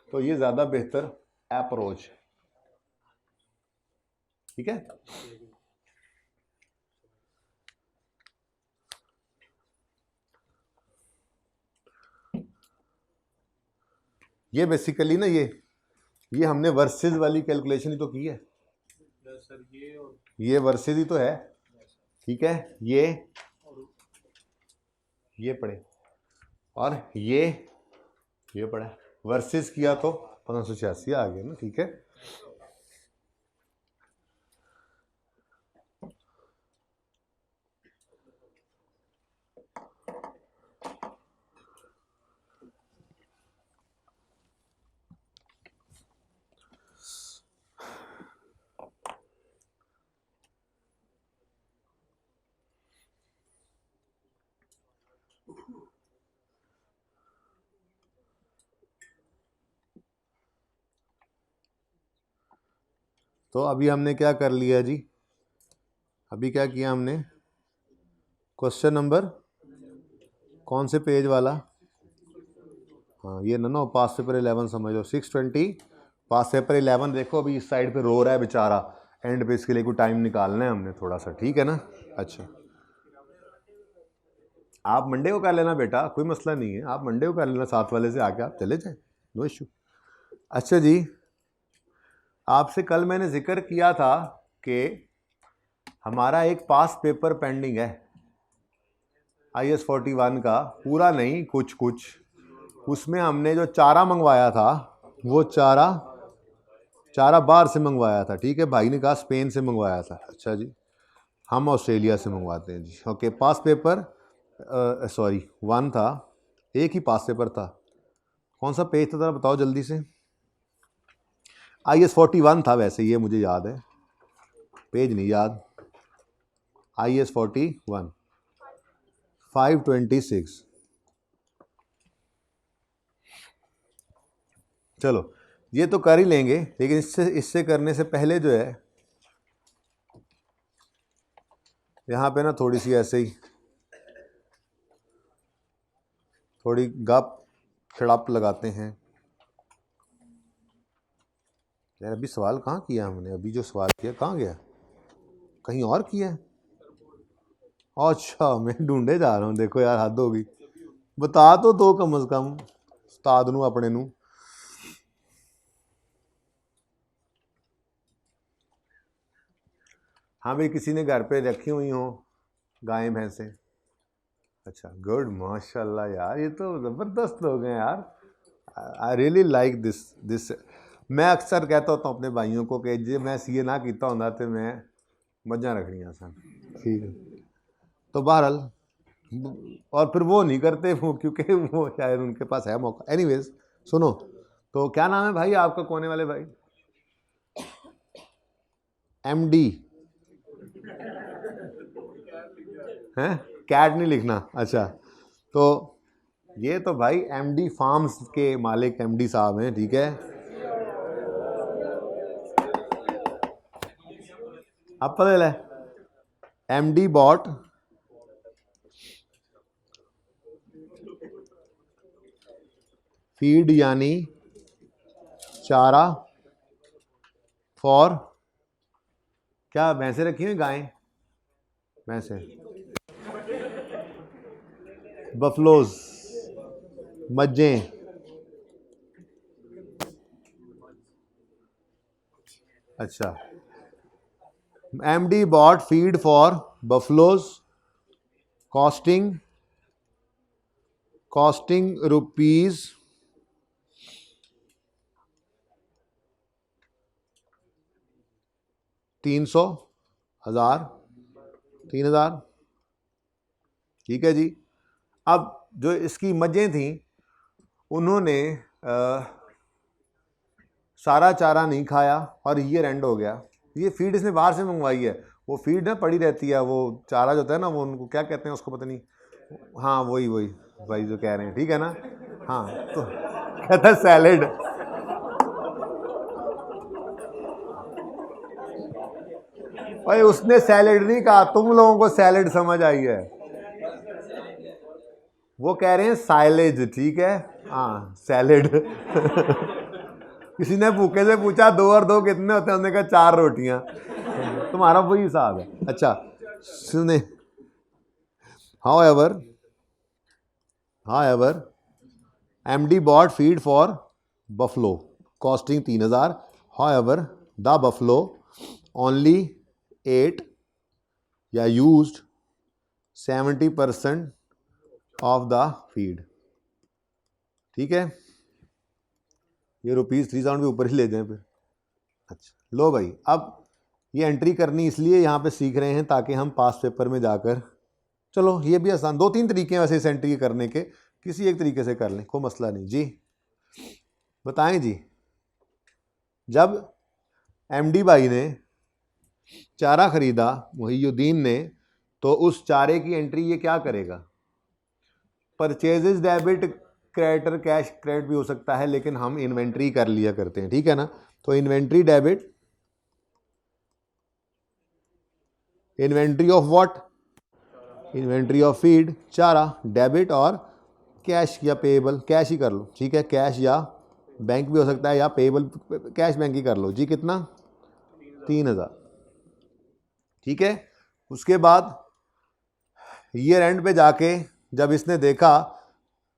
तो ये ज़्यादा बेहतर अप्रोच, ठीक है। ये बेसिकली ना ये हमने वर्सेस वाली कैलकुलेशन ही तो की है सर, ये और ये वर्सेस ही तो है, ठीक है। ये पढ़े और ये पढ़े, वर्सेस किया तो 1586 आ गया ना, ठीक है। तो अभी हमने क्या कर लिया जी, अभी क्या किया हमने, क्वेश्चन नंबर कौन से पेज वाला, हाँ ये ना पास पेपर 11 समझ लो, 620 पास पेपर 11। देखो अभी इस साइड पे रो रहा है बेचारा, एंड पे इसके लिए कोई टाइम निकालना है हमने थोड़ा सा, ठीक है ना। अच्छा आप मंडे को कर लेना बेटा, कोई मसला नहीं है, आप मंडे को कर लेना, साथ वाले से आके आप चले जाए, नो इशू। अच्छा जी, आपसे कल मैंने जिक्र किया था कि हमारा एक पास पेपर पेंडिंग है IS 41 का, पूरा नहीं कुछ कुछ, उसमें हमने जो चारा मंगवाया था वो चारा बाहर से मंगवाया था, ठीक है। भाई ने कहा स्पेन से मंगवाया था, अच्छा जी, हम ऑस्ट्रेलिया से मंगवाते हैं जी, ओके। पास पेपर सॉरी 1 था, एक ही पास पेपर था, कौन सा पेज था ज़रा बताओ जल्दी से। IS 41 था वैसे, ये मुझे याद है, पेज नहीं याद। IS 41 526, चलो ये तो कर ही लेंगे, लेकिन इससे करने से पहले जो है यहाँ पे ना थोड़ी सी ऐसे ही थोड़ी गप खिड़प लगाते हैं यार। अभी सवाल कहाँ किया हमने, अभी जो सवाल किया कहाँ गया, कहीं और किया है, अच्छा मैं ढूंढे जा रहा हूँ, देखो यार हद होगी, बता तो दो कम अज कम उस्ताद नू अपने नू। हाँ भाई, किसी ने घर पे रखी हुई हो गायें भैंसें, अच्छा गुड, माशाल्लाह यार, ये तो ज़बरदस्त लोग हैं यार, आई रियली लाइक दिस। मैं अक्सर कहता होता हूँ अपने भाइयों को कि जे मैं सीए ना किया होंदा तो मैं मझां रखनियां सन, ठीक है। तो बहरहाल, और फिर वो नहीं करते वो, क्योंकि वो शायद उनके पास है मौका। एनीवेज सुनो, तो क्या नाम है भाई आपका, कोने वाले भाई, MD हैं, कैट नहीं लिखना, अच्छा। तो ये तो भाई MD फार्म्स के मालिक MD साहब हैं, ठीक है। अब पता चला MD बॉट फीड यानी चारा फॉर, क्या भैंसे रखी हुई, गायें भैंसे, बफलोज, मज्जें, अच्छा। MD bought feed for buffaloes costing rupees 300, 1000, 3000, ठीक है जी। अब जो इसकी मजें थी, उन्होंने सारा चारा नहीं खाया और ईयर एंड हो गया। ये फीड इसने बाहर से मंगवाई है, वो फीड ना पड़ी रहती है, वो चारा जो होता है ना, वो उनको क्या कहते हैं उसको पता नहीं, हाँ वही भाई जो कह रहे हैं, ठीक है ना। हाँ तो कहता है सैलेड, भाई उसने सैलेड नहीं कहा, तुम लोगों को सैलेड समझ आई है, वो कह रहे हैं साइलेज, ठीक है, हाँ सैलेड। किसी ने भूखे से पूछा 2 और 2 कितने होते हैं, उसने कहा 4 रोटियां। तुम्हारा वही हिसाब है। अच्छा सुने, however MD bought feed for buffalo costing 3000, however the buffalo only ate या used 70% of the feed, ठीक है। ये ₹3,000 भी ऊपर ही ले जाएं फिर। अच्छा लो भाई, अब ये एंट्री करनी इसलिए यहाँ पे सीख रहे हैं ताकि हम पास पेपर में जाकर, चलो ये भी आसान, 2-3 तरीके हैं वैसे इस एंट्री करने के, किसी एक तरीके से कर लें, कोई मसला नहीं जी। बताएं जी, जब एमडी भाई ने चारा खरीदा मुहियुद्दीन ने, तो उस चारे की एंट्री ये क्या करेगा? Purchases debit, creditor cash credit भी हो सकता है, लेकिन हम इन्वेंट्री कर लिया करते हैं, ठीक है ना। तो inventory debit, inventory of what? Inventory of feed, चारा, डेबिट और कैश या पेएबल, कैश ही कर लो, ठीक है, कैश या बैंक भी हो सकता है, या पेएबल कैश बैंक ही कर लो जी। कितना? 3000, ठीक है। उसके बाद ईयर एंड पे जाके जब इसने देखा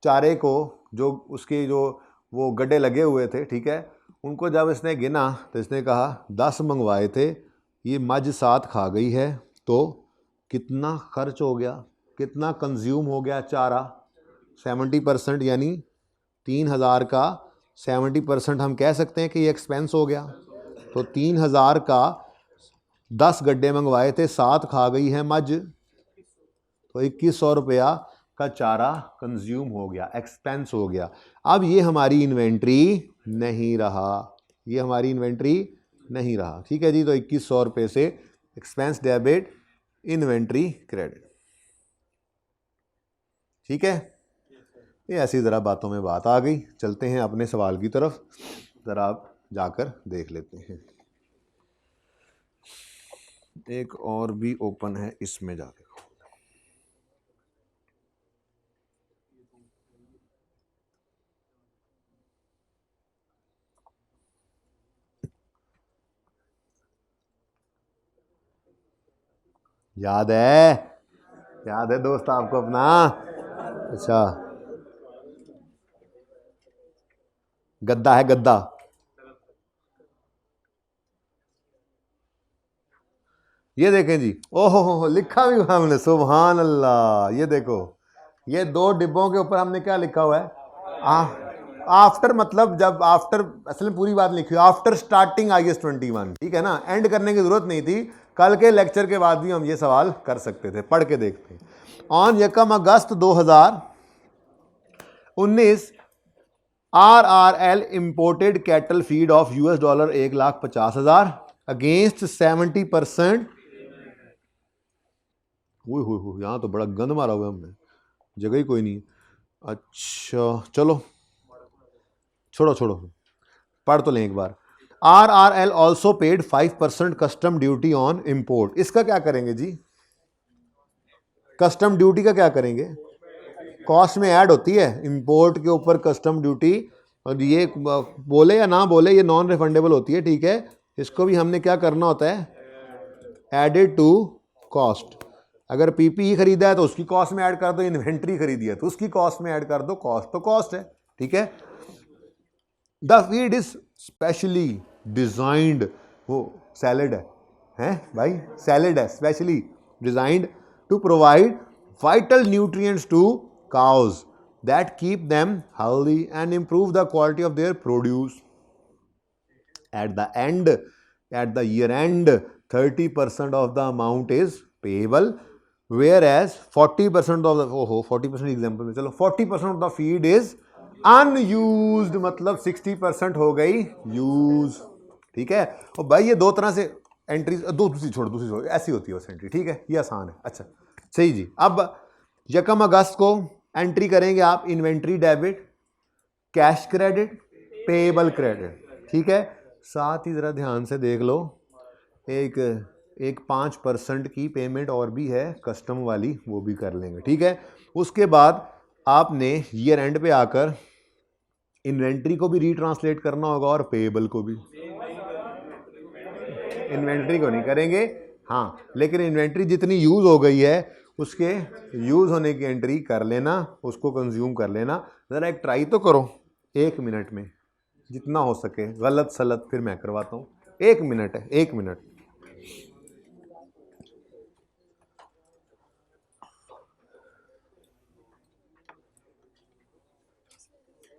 चारे को, जो उसके जो वो गड्ढे लगे हुए थे, ठीक है, उनको जब इसने गिना तो इसने कहा 10 मंगवाए थे, ये मज 7 खा गई है, तो कितना खर्च हो गया, कितना कंज्यूम हो गया चारा? 70%, यानी 3000 का 70% हम कह सकते हैं कि ये एक्सपेंस हो गया। तो 3000 का 10 गड्ढे मंगवाए थे, 7 खा गई है मज, तो 2100 रुपया का चारा कंज्यूम हो गया, एक्सपेंस हो गया। अब ये हमारी इन्वेंट्री नहीं रहा, ये हमारी इन्वेंट्री नहीं रहा, ठीक है जी। तो 2100 रुपये से एक्सपेंस डेबिट, इन्वेंट्री क्रेडिट, ठीक है। ये ऐसी ज़रा बातों में बात आ गई। चलते हैं अपने सवाल की तरफ, ज़रा आप जाकर देख लेते हैं। एक और भी ओपन है, इसमें जाके याद है दोस्त आपको अपना? अच्छा, गद्दा है, गद्दा। ये देखें जी, ओहो लिखा भी हुआ हमने, सुभान अल्लाह। ये देखो, ये 2 डिब्बों के ऊपर हमने क्या लिखा हुआ है? आफ्टर, मतलब जब आफ्टर, असल में पूरी बात लिखी हुई, आफ्टर स्टार्टिंग IAS 21, ठीक है ना। एंड करने की जरूरत नहीं थी, कल के लेक्चर के बाद भी हम ये सवाल कर सकते थे, पढ़ के देखते हैं। On 1 August 2019 RRL imported cattle feed of $, 1,50,000 against 70%। यहाँ तो बड़ा गंद मारा हुआ हमने, जगह ही कोई नहीं। अच्छा चलो छोड़ो, पढ़ तो लें एक बार। RRL also paid 5% custom duty on import. इसका क्या करेंगे जी? कस्टम ड्यूटी का क्या करेंगे? कॉस्ट में ऐड होती है इंपोर्ट के ऊपर कस्टम ड्यूटी, और ये बोले या ना बोले ये नॉन रिफंडेबल होती है, ठीक है। इसको भी हमने क्या करना होता है? Added to cost. अगर PPE खरीदा है तो उसकी कॉस्ट में ऐड कर दो, इन्वेंट्री खरीदी है तो उसकी कॉस्ट में ऐड कर दो, कॉस्ट तो कॉस्ट है, ठीक है। The feed is specially designed, वो सैलेड है भाई, सैलेड है, specially designed to provide vital nutrients to cows that keep them healthy and improve the quality of their produce. At the year end, 30% of the amount is payable, whereas 40% of the 40% example में, चलो 40% of the feed is unused, मतलब 60% हो गई use, ठीक है। और भाई ये 2 तरह से एंट्री, दूसरी छोड़ ऐसी होती है एंट्री, ठीक है, ये आसान है। अच्छा सही जी। अब 1 अगस्त को एंट्री करेंगे आप, inventory debit, cash credit, payable credit, ठीक है। साथ ही ज़रा ध्यान से देख लो, एक 5% की पेमेंट और भी है कस्टम वाली, वो भी कर लेंगे, ठीक है। उसके बाद आपने ईयर एंड पे आकर इन्वेंट्री को भी रीट्रांसलेट करना होगा और पेएबल को भी। इन्वेंट्री को नहीं करेंगे, हाँ, लेकिन इन्वेंट्री जितनी यूज़ हो गई है उसके यूज़ होने की एंट्री कर लेना, उसको कंज्यूम कर लेना। ज़रा एक ट्राई तो करो 1 मिनट में, जितना हो सके, गलत सलत फिर मैं करवाता हूँ। 1 मिनट है, 1 मिनट।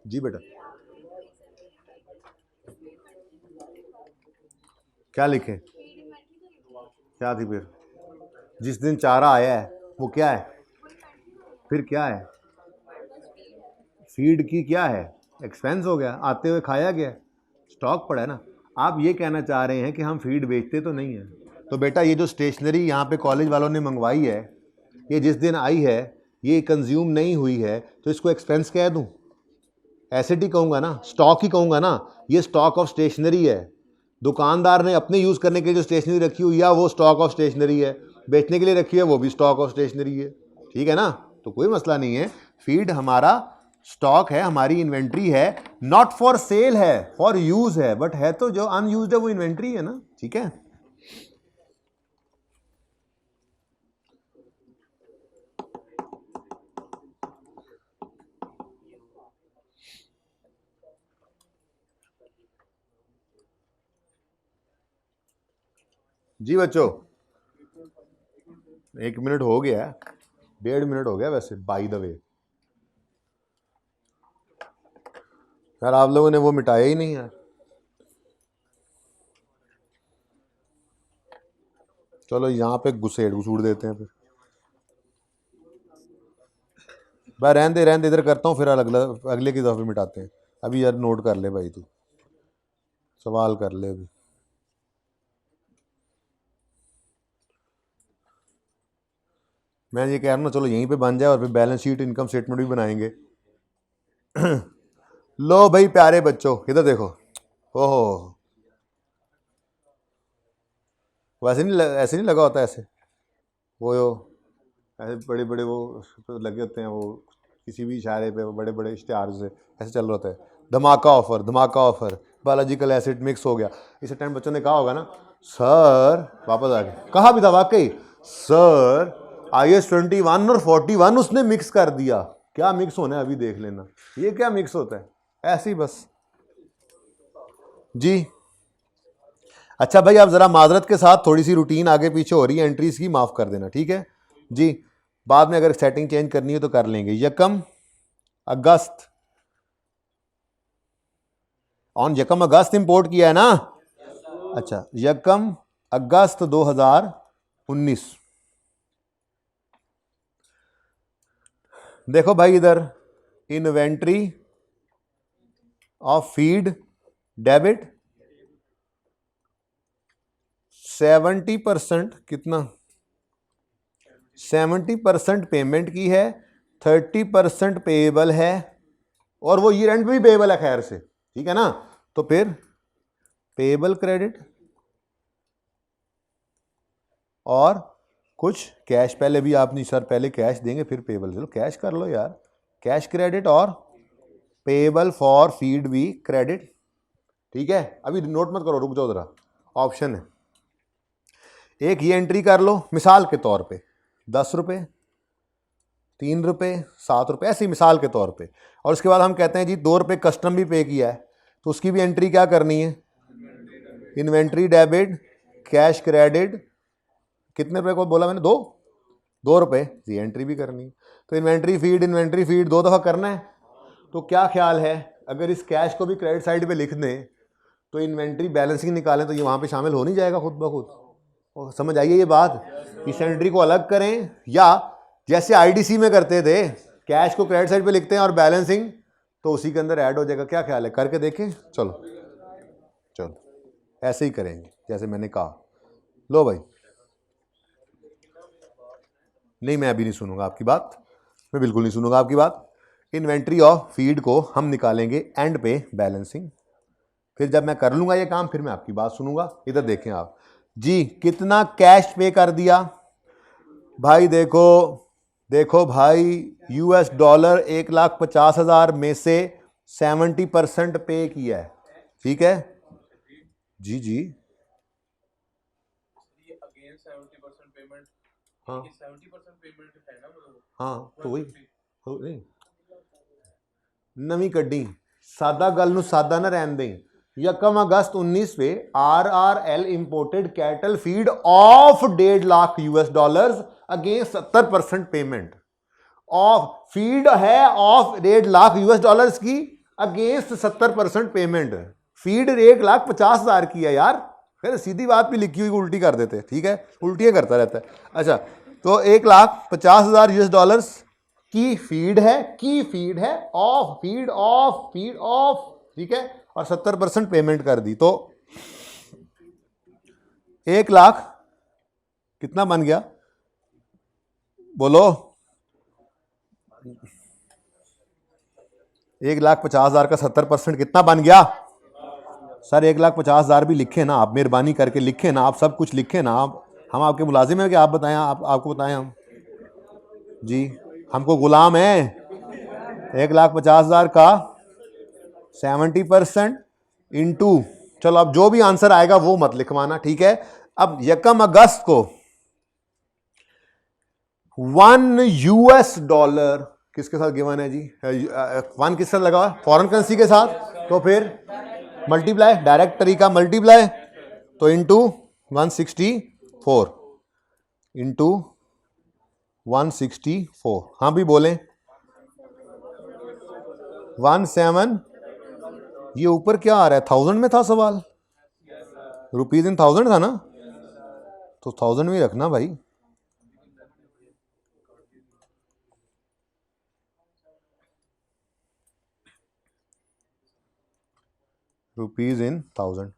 जी बेटा, क्या लिखे, क्या थी फिर? जिस दिन चारा आया है वो क्या है, फिर क्या है? फीड की क्या है, एक्सपेंस हो गया, आते हुए खाया गया, स्टॉक पड़ा है ना। आप ये कहना चाह रहे हैं कि हम फीड बेचते तो नहीं हैं। तो बेटा ये जो स्टेशनरी यहाँ पे कॉलेज वालों ने मंगवाई है, ये जिस दिन आई है ये कंज्यूम नहीं हुई है, तो इसको एक्सपेंस कह दूँ? एसेट ही कहूँगा ना, स्टॉक ही कहूँगा ना। ये स्टॉक ऑफ स्टेशनरी है। दुकानदार ने अपने यूज़ करने के लिए जो स्टेशनरी रखी हुई है वो स्टॉक ऑफ स्टेशनरी है, बेचने के लिए रखी है वो भी स्टॉक ऑफ स्टेशनरी है, ठीक है ना। तो कोई मसला नहीं है, फीड हमारा स्टॉक है, हमारी इन्वेंट्री है, नॉट फॉर सेल है, फॉर यूज है, बट है तो जो अनयूज्ड है वो इन्वेंट्री है ना, ठीक है। जी बच्चों, 1 मिनट हो गया, 1.5 मिनट हो गया वैसे, बाय द वे। यार आप लोगों ने वो मिटाया ही नहीं यार। चलो यहाँ पे घुसूड़ देते हैं फिर। भाई रहने दे, इधर करता हूँ फिर अगले की दफ़े मिटाते हैं। अभी यार नोट कर ले भाई, तू सवाल कर ले अभी। मैं ये कह रहा हूँ ना, चलो यहीं पे बन जाए और फिर बैलेंस शीट इनकम स्टेटमेंट भी बनाएंगे। लो भाई प्यारे बच्चों, इधर देखो। ओहो, वैसे नहीं ऐसे नहीं लगा होता ऐसे, वो ऐसे बड़े बड़े वो लगे होते हैं, वो किसी भी इशारे पे बड़े बड़े इश्तेहार से ऐसे चल रहा होता है, धमाका ऑफर, बायोलॉजिकल एसिड मिक्स हो गया। इस टाइम बच्चों ने कहा होगा ना सर, वापस आ गए, कहा भी था वाकई सर IS 21 और 41 उसने मिक्स कर दिया। क्या मिक्स होना है अभी देख लेना, ये क्या मिक्स होता है, ऐसे ही बस जी। अच्छा भाई, आप ज़रा माजरत के साथ, थोड़ी सी रूटीन आगे पीछे हो रही है एंट्रीज की, माफ़ कर देना, ठीक है जी। बाद में अगर सेटिंग चेंज करनी है तो कर लेंगे। 1 अगस्त, ऑन 1 अगस्त इंपोर्ट किया है ना। अच्छा, 1 अगस्त 2019। देखो भाई इधर, इन्वेंट्री ऑफ फीड डेबिट 70%, कितना 70% पेमेंट की है, 30% पेएबल है, और वो ईयर एंड भी पेएबल है खैर से, ठीक है ना। तो फिर पेएबल क्रेडिट और कुछ कैश, पहले भी आपने सर पहले कैश देंगे फिर पेएबल, चलो कैश कर लो यार, कैश क्रेडिट और पेएबल फॉर फीड भी क्रेडिट, ठीक है। अभी नोट मत करो, रुक जाओ जरा, ऑप्शन है एक, ये एंट्री कर लो मिसाल के तौर पे 10 रुपये, 3 रुपये, 7 रुपये, ऐसी मिसाल के तौर पे। और उसके बाद हम कहते हैं जी 2 रुपये कस्टम भी पे किया है, तो उसकी भी एंट्री क्या करनी है, इन्वेंट्री डेबिट कैश क्रेडिट, कितने रुपये को बोला मैंने, 2 रुपये, ये एंट्री भी करनी है। तो इन्वेंट्री फीड 2 दफ़ा करना है। तो क्या ख्याल है, अगर इस कैश को भी क्रेडिट साइड पे लिख दें तो इन्वेंट्री बैलेंसिंग निकालें तो ये वहाँ पे शामिल हो नहीं जाएगा खुद ब खुद। समझ आइए ये बात, इस एंट्री को अलग करें, या जैसे IDC में करते थे, कैश को क्रेडिट साइड पे लिखते हैं और बैलेंसिंग तो उसी के अंदर ऐड हो जाएगा। क्या ख्याल है, करके देखें, चलो ऐसे ही करेंगे जैसे मैंने कहा। लो भाई, नहीं मैं अभी नहीं सुनूंगा आपकी बात, मैं बिल्कुल नहीं सुनूंगा आपकी बात। इन्वेंट्री ऑफ फीड को हम निकालेंगे एंड पे बैलेंसिंग, फिर जब मैं कर लूंगा ये काम फिर मैं आपकी बात सुनूंगा। इधर देखें आप जी, कितना कैश पे कर दिया भाई, देखो देखो भाई, यूएस डॉलर 1,50,000 में से 70% पे किया है, ठीक है जी जी। ये अगेन 70% पेमेंट, हाँ 70% पेमेंट है ना, मतलब हाँ तो वही हो नहीं नवी कड्डी सादा गल नूं सादा ना रहन दें। 1 अगस्त 19 पे RRL imported cattle feed of 1.5 lakh US dollars against 70% payment of feed है ऑफ 1.5 लाख यूएस डॉलर्स की अगेंस्ट 70% पेमेंट। फीड 1,50,000 की है यार, फिर सीधी बात भी लिखी हुई उल्टी कर देते, ठीक है, उल्टियां करता रहता है। अच्छा तो 1,50,000 यूएस डॉलर्स की फीड है ऑफ फीड ऑफ, ठीक है, और 70% पेमेंट कर दी तो 1 लाख कितना बन गया बोलो? 1,50,000 का 70% कितना बन गया सर? 1,50,000 भी लिखे ना आप, मेहरबानी करके लिखे ना आप, सब कुछ लिखे ना आप। हम आपके मुलाजिम हैं कि आप बताएं? आपको बताएं हम जी, हमको गुलाम है? 1,50,000 का 70% इंटू, चलो अब जो भी आंसर आएगा वो मत लिखवाना, ठीक है। अब 1 अगस्त को 1 यूएस डॉलर किसके साथ गिवन है जी? 1 किसके साथ लगा? फॉरेन करेंसी के साथ, तो फिर मल्टीप्लाई, डायरेक्ट तरीका मल्टीप्लाई, तो इंटू 164 इंटू 164, हाँ भी बोलें 17, ये ऊपर क्या आ रहा है? 1000 में था सवाल, रुपीज इन 1000 था ना, तो 1000 में रखना भाई। रुपीज इन 1000,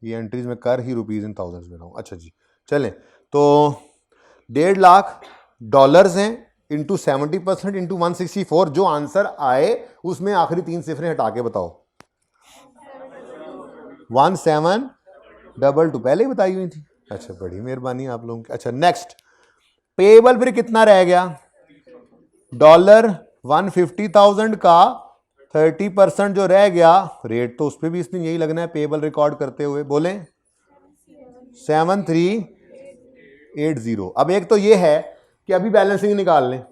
ये एंट्रीज में कर ही रुपीज इन 1000 में रहा हूं। अच्छा जी चलें, तो 1.5 लाख डॉलर्स हैं इंटू 70% इंटू 164, जो आंसर आए उसमें आखिरी 3 सिफरें हटा के बताओ। 1722 पहले ही बताई हुई थी। अच्छा बड़ी मेहरबानी आप लोगों की। अच्छा नेक्स्ट, पेएबल फिर कितना रह गया? $150,000 का 30% जो रह गया, रेट तो उस पर भी इसमें यही लगना है पेएबल रिकॉर्ड करते हुए, बोलें 7380। अब एक तो ये है कि अभी बैलेंसिंग निकाल लें,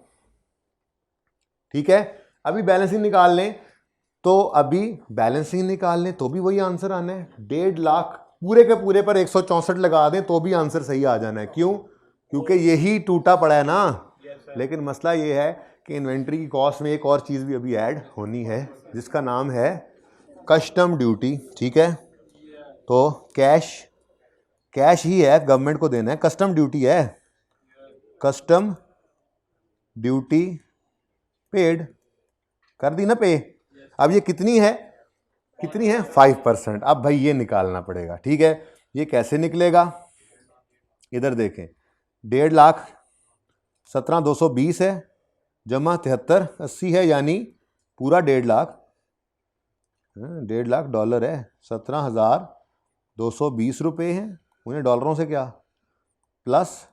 ठीक है, अभी बैलेंसिंग निकाल लें, तो अभी बैलेंसिंग निकाल लें तो भी वही आंसर आना है। 1.5 लाख पूरे के पूरे पर 164 लगा दें तो भी आंसर सही आ जाना है। क्यों? क्योंकि यही टूटा पड़ा है ना। लेकिन मसला ये है कि इन्वेंट्री की कॉस्ट में एक और चीज़ भी अभी ऐड होनी है जिसका नाम है कस्टम ड्यूटी, ठीक है। तो कैश ही है, गवर्नमेंट को देना है, कस्टम ड्यूटी है, कस्टम ड्यूटी पेड कर दी ना पे। अब ये कितनी है? 5%। अब भाई ये निकालना पड़ेगा, ठीक है। ये कैसे निकलेगा? इधर देखें, 1.5 लाख 17,220 है जमा 7380 है, यानी पूरा 1.5 लाख, 1.5 लाख डॉलर है, 17,220 रुपये हैं, उन्हें डॉलरों से क्या प्लस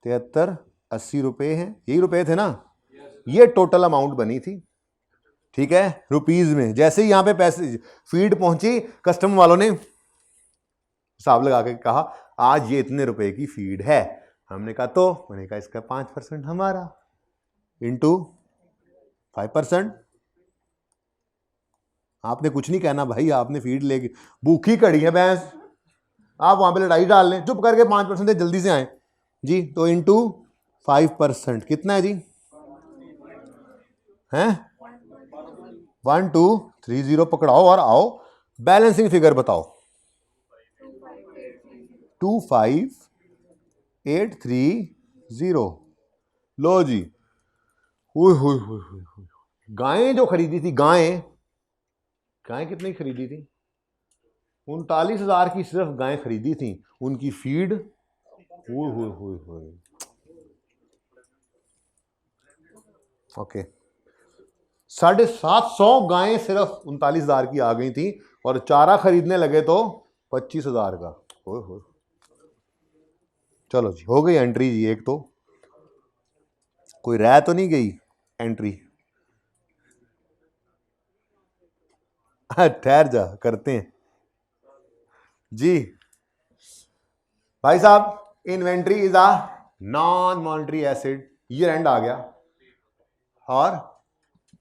7380 रुपये हैं, यही रुपये थे ना। ये टोटल अमाउंट बनी थी, ठीक है, रुपीज में। जैसे ही यहां पे पैसे फीड पहुंची, कस्टम वालों ने हिसाब लगा के कहा आज ये इतने रुपए की फीड है। हमने कहा तो मैंने कहा इसका 5% हमारा इंटू 5%। आपने कुछ नहीं कहना भाई, आपने फीड लेके भूखी खड़ी है भैंस, आप वहां पे लड़ाई डाल लें, चुप करके 5% जल्दी से आए जी। तो इंटू 5% कितना है जी? हैं 1230 पकड़ाओ और आओ बैलेंसिंग फिगर बताओ। 25830। लो जी, गायें जो खरीदी थी, गायें कितनी खरीदी थी? 39,000 की सिर्फ गायें खरीदी थी। उनकी फीड ओके 750 गायें सिर्फ 39,000 की आ गई थी, और चारा खरीदने लगे तो 25,000 का। चलो जी, हो गई एंट्री जी। एक तो कोई रह तो नहीं गई एंट्री? ठहर जा, करते हैं जी। भाई साहब, inventory is a non monetary asset, year end आ गया और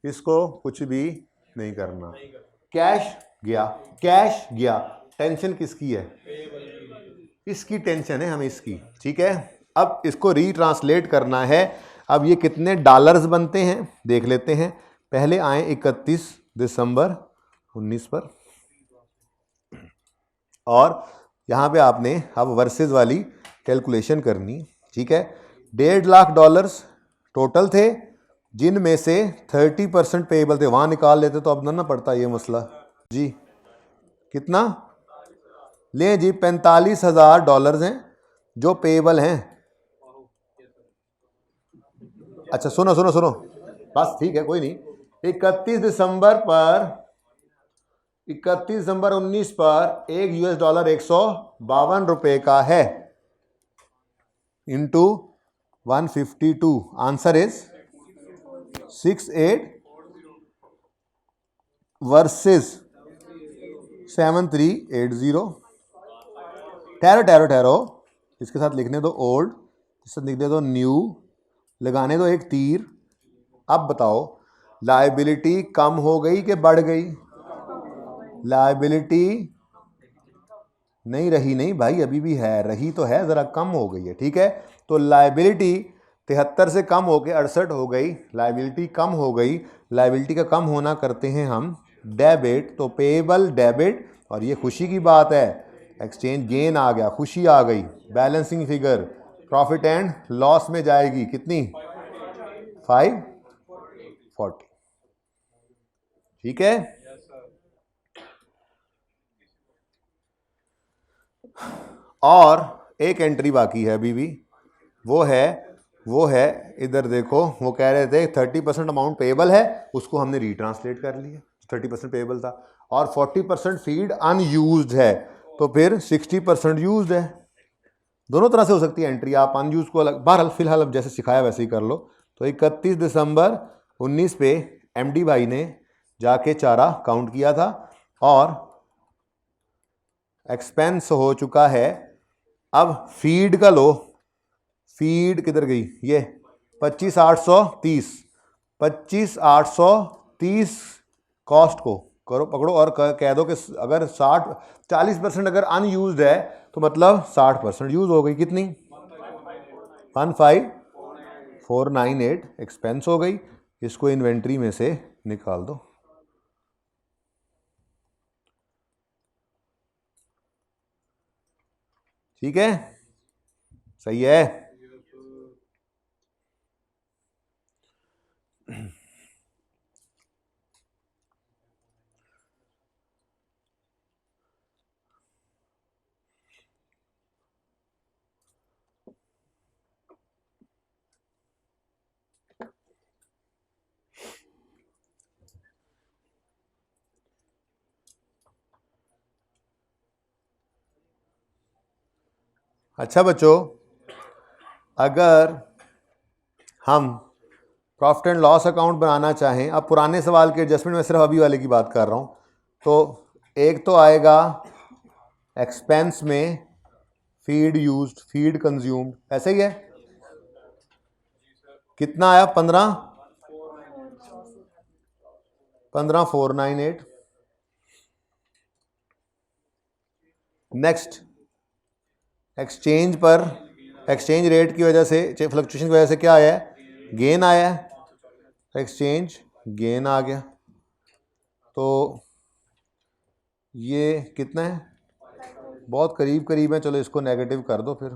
इसको कुछ भी नहीं करना। कैश गया, कैश गया, टेंशन किसकी है? इसकी टेंशन है हमें, इसकी, ठीक है। अब इसको रीट्रांसलेट करना है। अब ये कितने डॉलर्स बनते हैं देख लेते हैं। पहले आए 31 दिसंबर 19 पर, और यहाँ पे आपने अब वर्सेस वाली कैलकुलेशन करनी, ठीक है। $1.5 लाख टोटल थे, जिनमें से 30% पेएबल थे। वहाँ निकाल लेते तो अब ना पड़ता ये मसला जी। कितना ले जी? $45,000 हैं जो पेएबल हैं। अच्छा सुनो सुनो सुनो, बस ठीक है, कोई नहीं। 31 दिसंबर 19 पर एक $1 $152 का है, इंटू 152। Answer is 68 versus 7380। ठहरो ठहरो ठहरो, इसके साथ लिखने दो ओल्ड, इसके साथ लिख दे दो न्यू, लगाने दो एक तीर। अब बताओ, लायबिलिटी कम हो गई कि बढ़ गई? लायबिलिटी नहीं रही, नहीं भाई, अभी भी है, रही तो है, ज़रा कम हो गई है, ठीक है। तो लायबिलिटी 73 से कम होकर 68 हो गई, लायबिलिटी कम हो गई। लायबिलिटी का कम होना करते हैं हम डेबिट, तो पेएबल डेबिट, और ये खुशी की बात है, एक्सचेंज गेन आ गया, खुशी आ गई। Balancing figure profit and loss में जाएगी कितनी? 540, ठीक है। और एक एंट्री बाकी है अभी भी, वो है इधर देखो, वो कह रहे थे 30% अमाउंट पेएबल है, उसको हमने रीट्रांसलेट कर लिया, 30% पेएबल था, और 40% फीड अनयूज्ड है, तो फिर 60% यूज्ड है। दोनों तरह से हो सकती है एंट्री, आप अनयूज को अलग, बहरहाल फिलहाल अब जैसे सिखाया वैसे ही कर लो। तो 31 दिसंबर 19 पे एमडी भाई ने जाके चारा काउंट किया था, और एक्सपेंस हो चुका है। अब फीड का लो, फीड किधर गई? ये 25,830, 25,830 कॉस्ट को करो, पकड़ो और कह दो कि अगर 40% अगर अनयूज्ड है तो मतलब 60% यूज हो गई। कितनी? 15,498 एक्सपेंस हो गई। इसको इन्वेंट्री में से निकाल दो, ठीक है, सही है। अच्छा बच्चों, अगर हम प्रॉफिट एंड लॉस अकाउंट बनाना चाहें, अब पुराने सवाल के एडजस्टमेंट में सिर्फ अभी वाले की बात कर रहा हूं, तो एक तो आएगा एक्सपेंस में फीड यूज्ड, फीड कंज्यूम्ड, ऐसे ही है। कितना आया? 15,498। नेक्स्ट, एक्सचेंज पर, एक्सचेंज रेट की वजह से, फ्लक्चुएशन की वजह से क्या आया है? गेन आया है, एक्सचेंज गेन आ गया। तो ये कितना है? बहुत करीब करीब है, चलो इसको नेगेटिव कर दो, फिर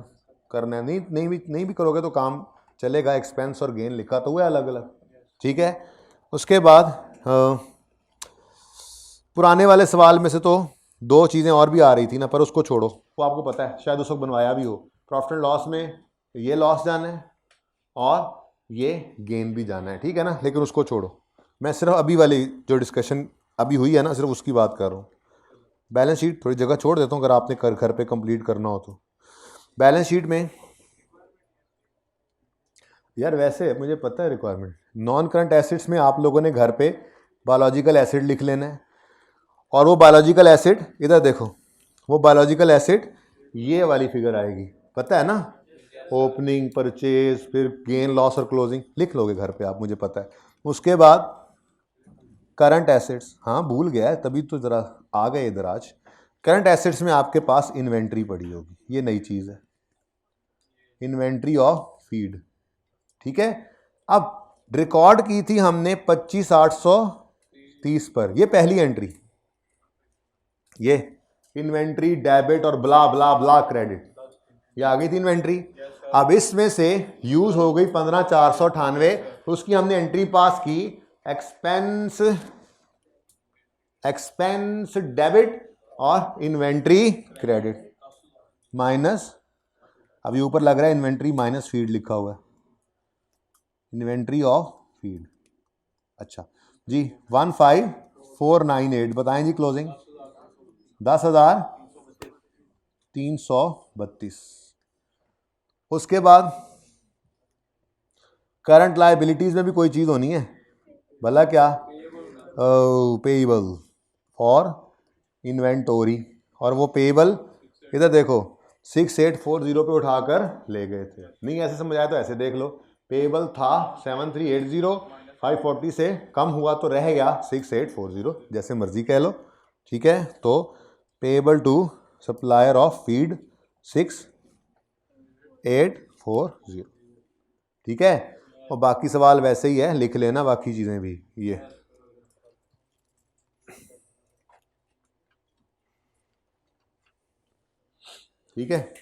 करना है, नहीं भी करोगे तो काम चलेगा। एक्सपेंस और गेन लिखा तो हुआ अलग अलग, ठीक है। उसके बाद पुराने वाले सवाल में से तो दो चीज़ें और भी आ रही थी ना, पर उसको छोड़ो, वो आपको पता है, शायद उस वक्त बनवाया भी हो। प्रॉफिट एंड लॉस में ये लॉस जाना है और ये गेन भी जाना है, ठीक है ना, लेकिन उसको छोड़ो। मैं सिर्फ अभी वाली जो डिस्कशन अभी हुई है ना, सिर्फ उसकी बात कर रहा हूँ। बैलेंस शीट थोड़ी जगह छोड़ देता हूँ, अगर आपने घर पे कंप्लीट करना हो तो। बैलेंस शीट में यार वैसे मुझे पता है रिक्वायरमेंट, नॉन करंट एसिड्स में आप लोगों ने घर पे बायोलॉजिकल एसिड लिख लेना है, और वो बायोलॉजिकल एसिड इधर देखो, वो बायोलॉजिकल एसिड ये वाली फिगर आएगी, पता है ना, ओपनिंग, परचेज, फिर गेन, लॉस और क्लोजिंग लिख लोगे घर पे आप, मुझे पता है। उसके बाद करंट एसेट्स, हाँ भूल गया है तभी तो ज़रा आ गए इधर आज। करंट एसेट्स में आपके पास इन्वेंट्री पड़ी होगी, ये नई चीज़ है, इन्वेंट्री ऑफ फीड, ठीक है। अब रिकॉर्ड की थी हमने 25,830 पर, ये पहली एंट्री, ये इन्वेंट्री डेबिट और ब्ला ब्ला ब्ला क्रेडिट, ये आ गई थी इन्वेंट्री। अब इसमें से यूज हो गई 15,498, उसकी हमने एंट्री पास की, एक्सपेंस डेबिट और इन्वेंट्री क्रेडिट माइनस, अभी ऊपर लग रहा है इन्वेंट्री माइनस फीड लिखा हुआ है, इन्वेंट्री ऑफ फीड। अच्छा जी, 15,498 बताएं जी, क्लोजिंग 10,332। उसके बाद करंट लायबिलिटीज में भी कोई चीज़ होनी है, भला क्या, पेएबल फॉर इन्वेंटोरी, और वो पेएबल इधर देखो 6840 पे उठाकर ले गए थे, नहीं ऐसे समझ आया तो ऐसे देख लो, पेएबल था 7380, 540 से कम हुआ तो रह गया 6840, जैसे मर्जी कह लो, ठीक है। तो payable to supplier of feed 6840, ठीक है। और बाकी सवाल वैसे ही है, लिख लेना बाकी चीज़ें भी, ये ठीक है।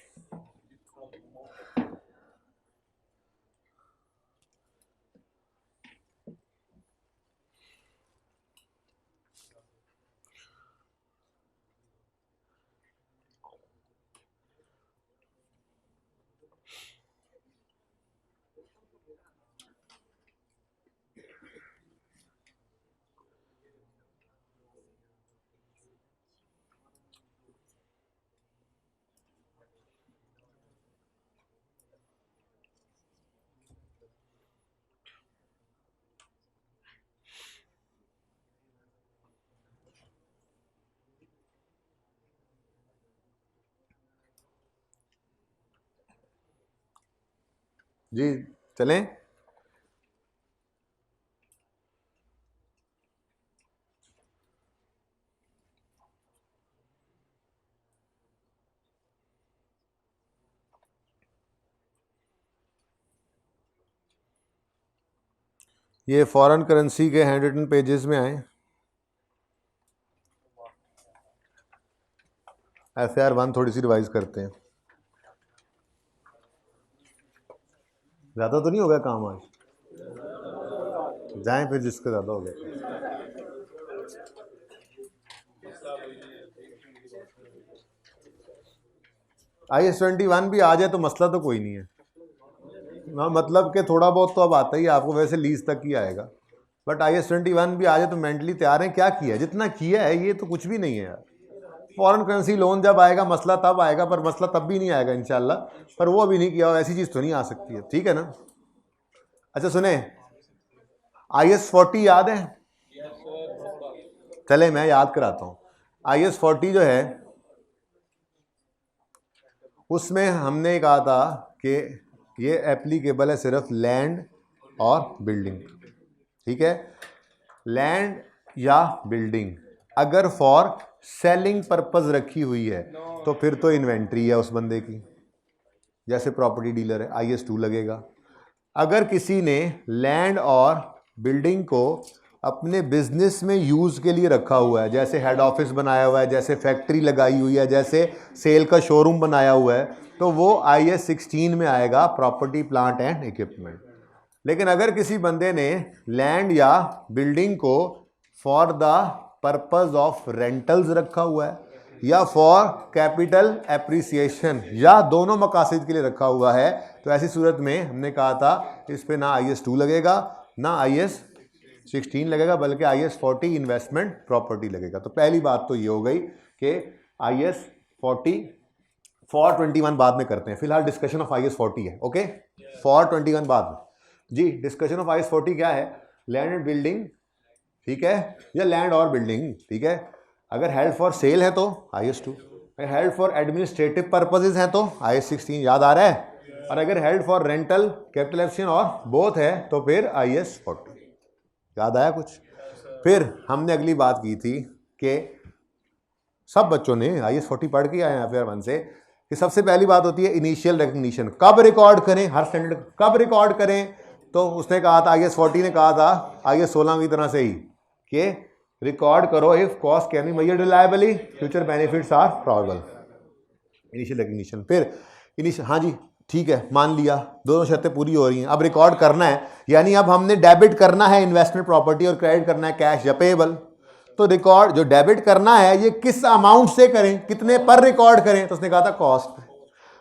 जी चलें, ये फॉरेन करेंसी के हैंड रिटन पेजेस में आए, FAR 1 थोड़ी सी रिवाइज करते हैं, ज़्यादा तो नहीं हो गया काम आज, जाएं फिर जिसका ज़्यादा हो गया। IS 21 भी आ जाए तो मसला तो कोई नहीं है, मतलब कि थोड़ा बहुत तो अब आता ही है आपको, वैसे लीज तक ही आएगा, बट IS 21 भी आ जाए तो मेंटली तैयार है, क्या किया है, जितना किया है ये तो कुछ भी नहीं है यार। फॉरेन करेंसी लोन जब आएगा मसला तब आएगा, पर मसला तब भी नहीं आएगा इंशाल्लाह, पर वो अभी नहीं किया, ऐसी चीज़ तो नहीं आ सकती है, ठीक है ना। अच्छा सुने, IS 40 याद है, चले मैं याद कराता हूँ। IS 40 जो है उसमें हमने कहा था कि ये एप्लीकेबल है सिर्फ लैंड और बिल्डिंग, ठीक है। लैंड या बिल्डिंग अगर फॉर सेलिंग पर्पस रखी हुई है तो फिर तो इन्वेंट्री है उस बंदे की, जैसे प्रॉपर्टी डीलर है IS 2 लगेगा। अगर किसी ने लैंड और बिल्डिंग को अपने बिजनेस में यूज़ के लिए रखा हुआ है, जैसे हेड ऑफिस बनाया हुआ है, जैसे फैक्ट्री लगाई हुई है, जैसे सेल का शोरूम बनाया हुआ है, तो वो IS 16 में आएगा, प्रॉपर्टी प्लांट एंड इक्विपमेंट। लेकिन अगर किसी बंदे ने लैंड या बिल्डिंग को for the purpose of rentals रखा हुआ है या फॉर कैपिटल एप्रिसिएशन या दोनों मकासद के लिए रखा हुआ है, तो ऐसी सूरत में हमने कहा था इस पे ना IS 2 लगेगा ना IS 16 लगेगा, बल्कि IS 40 इन्वेस्टमेंट प्रॉपर्टी लगेगा। तो पहली बात तो ये हो गई कि IS 40 421 बाद में करते हैं, फिलहाल डिस्कशन ऑफ IS 40 है, ओके। 421 बाद में जी डिस्कशन ऑफ IS 40 क्या है, लैंड एंड बिल्डिंग, ठीक है, या लैंड और बिल्डिंग, ठीक है। अगर हेल्ड फॉर सेल है तो IS 2, अगर हेल्ड फॉर एडमिनिस्ट्रेटिव पर्पसेस हैं तो IS 16, याद आ रहा है। और अगर held for rental, capital efficient और बोथ है तो फिर IS 40, याद आया कुछ। फिर हमने अगली बात की थी कि सब बच्चों ने IS 40 पढ़ के आए हैं FR 1 से, कि सबसे पहली बात होती है इनिशियल रिकग्निशन, कब रिकॉर्ड करें, हर स्टैंडर्ड कब रिकॉर्ड करें। तो उसने कहा था IS 40 ने कहा था IS 16 की तरह से ही कि रिकॉर्ड करो if cost can be measured reliably, future benefits are probable, initial recognition. फिर इनिशियल, हाँ जी ठीक है मान लिया, दोनों शर्तें पूरी हो रही हैं, अब रिकॉर्ड करना है, यानी अब हमने डेबिट करना है इन्वेस्टमेंट प्रॉपर्टी और क्रेडिट करना है कैश या पेएबल। तो रिकॉर्ड जो डेबिट करना है ये किस अमाउंट से करें, कितने पर रिकॉर्ड करें, तो उसने कहा था कॉस्ट,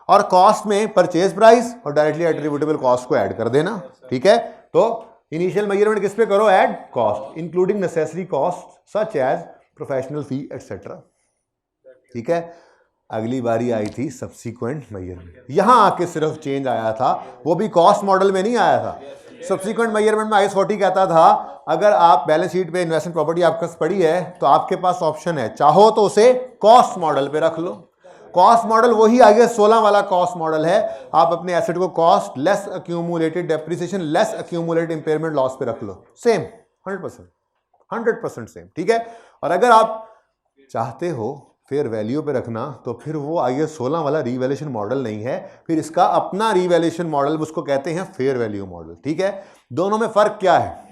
और कॉस्ट में परचेज प्राइस और डायरेक्टली एट्रीब्यूटेबल कॉस्ट को ऐड कर देना, ठीक है। तो इनिशियल मेजरमेंट किस पे करो, add cost including necessary cost such as professional fee etcetera, ठीक है। अगली बारी आई थी सब्सीक्वेंट मेजरमेंट, यहां आके सिर्फ चेंज आया था, वो भी कॉस्ट मॉडल में नहीं आया था। सब्सीक्वेंट मेजरमेंट में IS 40 कहता था अगर आप बैलेंस शीट पे इन्वेस्टमेंट प्रॉपर्टी आपके पास पड़ी है तो आपके पास ऑप्शन है, चाहो तो उसे कॉस्ट मॉडल पे रख लो। कॉस्ट मॉडल वही IS 16 वाला कॉस्ट मॉडल है, आप अपने एसेट को cost less accumulated depreciation less accumulated impairment loss पे रख लो, सेम 100% सेम, ठीक है। और अगर आप चाहते हो फेयर वैल्यू पे रखना तो फिर वो IS 16 वाला रीवैल्यूएशन मॉडल नहीं है, फिर इसका अपना रीवैल्यूएशन मॉडल, उसको कहते हैं फेयर वैल्यू मॉडल, ठीक है। दोनों में फर्क क्या है,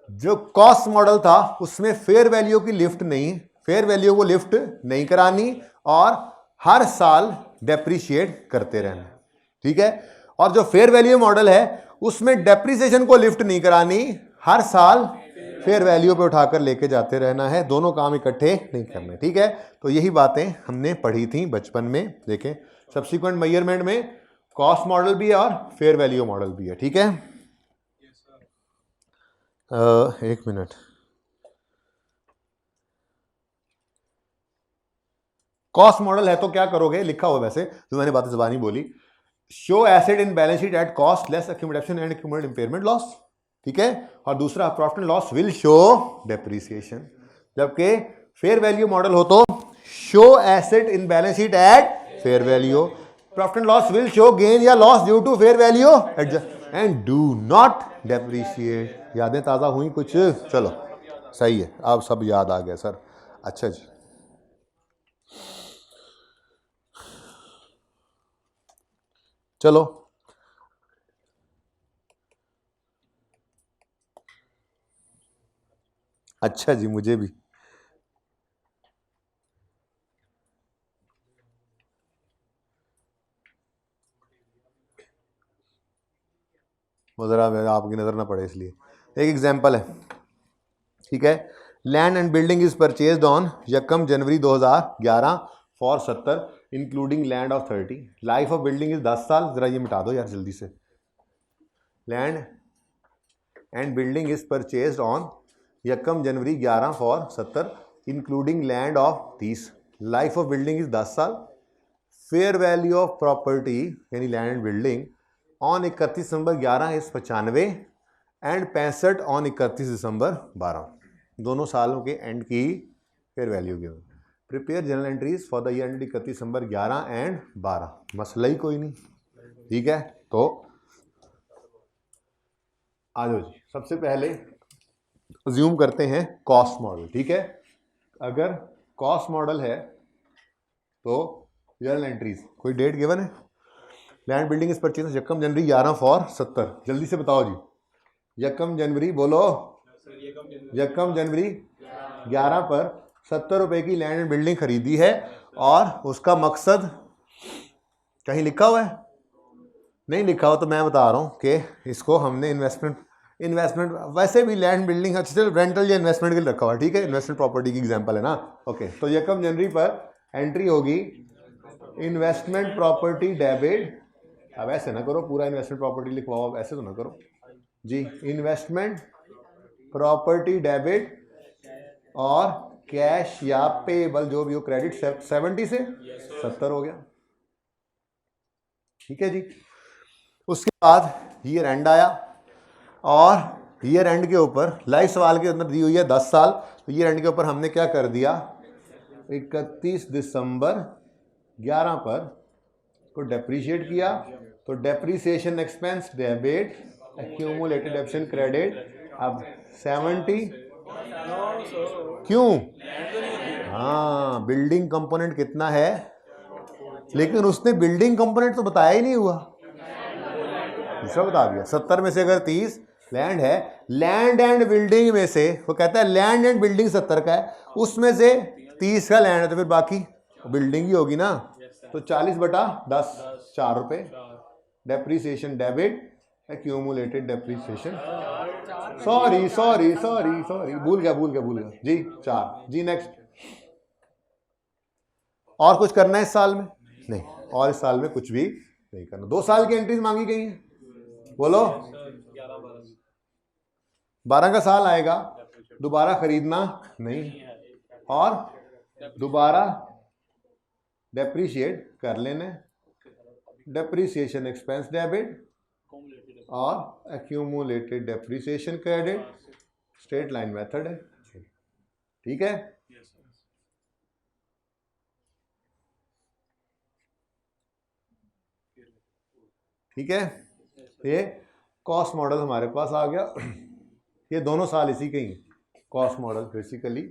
जो कॉस्ट मॉडल था उसमें फेयर वैल्यू की लिफ्ट नहीं, फेयर वैल्यू को लिफ्ट नहीं करानी और हर साल डेप्रिशिएट करते रहना, ठीक है। और जो फेयर वैल्यू मॉडल है उसमें डेप्रिसिएशन को लिफ्ट नहीं करानी, हर साल फेयर वैल्यू पे उठाकर लेके जाते रहना है, दोनों काम इकट्ठे नहीं करने, ठीक है। तो यही बातें हमने पढ़ी थी बचपन में। देखें सब्सिक्वेंट मेजरमेंट में कॉस्ट मॉडल भी है और फेयर वैल्यू मॉडल भी है, ठीक है। एक मिनट, कॉस्ट मॉडल है तो क्या करोगे, लिखा हुआ वैसे जो मैंने बातें ज़बानी बोली, show asset in balance sheet at cost less accumulation and accumulated impairment loss, ठीक है। और दूसरा profit and loss will show depreciation, जबकि फेयर वैल्यू मॉडल हो तो show asset in balance sheet at fair value, profit and loss will show gain या loss due to fair value and do not depreciate. यादें ताज़ा हुई कुछ, चलो सही है, अब सब याद आ गया सर, अच्छा जी। चलो अच्छा जी, मुझे भी ज़रा आपकी नज़र ना पड़े इसलिए एक एग्जांपल है, ठीक है। Land and building is purchased on 1 January 2011 for 70 including land of 30, life of building is 10 साल, जरा ये मिटा दो यार जल्दी से। Land and building is purchased on 1 January 11 for 70 including land of 30, life of building is 10 साल, फेयर वैल्यू ऑफ प्रॉपर्टी यानी land and building on 31 December 11 is 95 and 65 on 31 दिसंबर 12, दोनों सालों के एंड की fair value given. Prepare general entries for the year and 31 December 11 and 12, मसला ही कोई नहीं, ठीक है। तो आ जाओ जी, सबसे पहले अज्यूम करते हैं कॉस्ट मॉडल, ठीक है। अगर कॉस्ट मॉडल है तो जर्नल एंट्रीज, कोई डेट गिवन है, land building is purchase 1 January 11 for 70, जल्दी से बताओ जी, 1 जनवरी बोलो, 1 जनवरी 11 पर 70 रुपए की लैंड एंड बिल्डिंग खरीदी है और उसका मकसद कहीं लिखा हुआ है, नहीं लिखा हो तो मैं बता रहा हूँ कि इसको हमने इन्वेस्टमेंट वैसे भी लैंड बिल्डिंग अच्छे रेंटल या इन्वेस्टमेंट के लिए रखा हुआ, ठीक है, इन्वेस्टमेंट प्रॉपर्टी की एग्जांपल है ना, ओके। तो 1 जनवरी पर एंट्री होगी इन्वेस्टमेंट प्रॉपर्टी डेबिट, अब ऐसे ना करो पूरा इन्वेस्टमेंट प्रॉपर्टी लिखवाओ, अब ऐसे तो ना करो जी, इन्वेस्टमेंट प्रॉपर्टी डेबिट और कैश या पेबल जो भी हो, क्रेडिट 70 से 70 हो गया, ठीक है जी। उसके बाद ईयर एंड आया और ईयर एंड के ऊपर लाइफ सवाल के अंदर दी हुई है 10 साल, तो ईयर एंड के ऊपर हमने क्या कर दिया 31 दिसंबर 11 पर को डेप्रीशिएट किया, तो depreciation expense debit, accumulated डेप्शन credit. अब 70 क्यों, हाँ बिल्डिंग कंपोनेंट कितना है, लेकिन उसने बिल्डिंग कंपोनेंट तो बताया ही नहीं हुआ, दूसरा बता दिया। 70 में से अगर 30 लैंड है, लैंड एंड बिल्डिंग में से वो कहता है लैंड एंड बिल्डिंग 70 का है, उसमें से 30 का लैंड है, तो फिर बाकी बिल्डिंग ही होगी ना, तो 40/10 4 रुपए depreciation debit, accumulated depreciation, sorry भूल गया जी 4 जी। नेक्स्ट, और कुछ करना है इस साल में? नहीं, और इस साल में कुछ भी नहीं करना। 2 साल की एंट्रीज मांगी गई हैं, बोलो 12 का साल आएगा, दोबारा खरीदना नहीं और दोबारा डेप्रीशिएट कर लेने, डेप्रीसिएशन एक्सपेंस डेबिट और accumulated depreciation credit, straight line method है, ठीक है। ठीक है, ये कॉस्ट मॉडल हमारे पास आ गया, ये दोनों साल इसी के ही कॉस्ट मॉडल बेसिकली।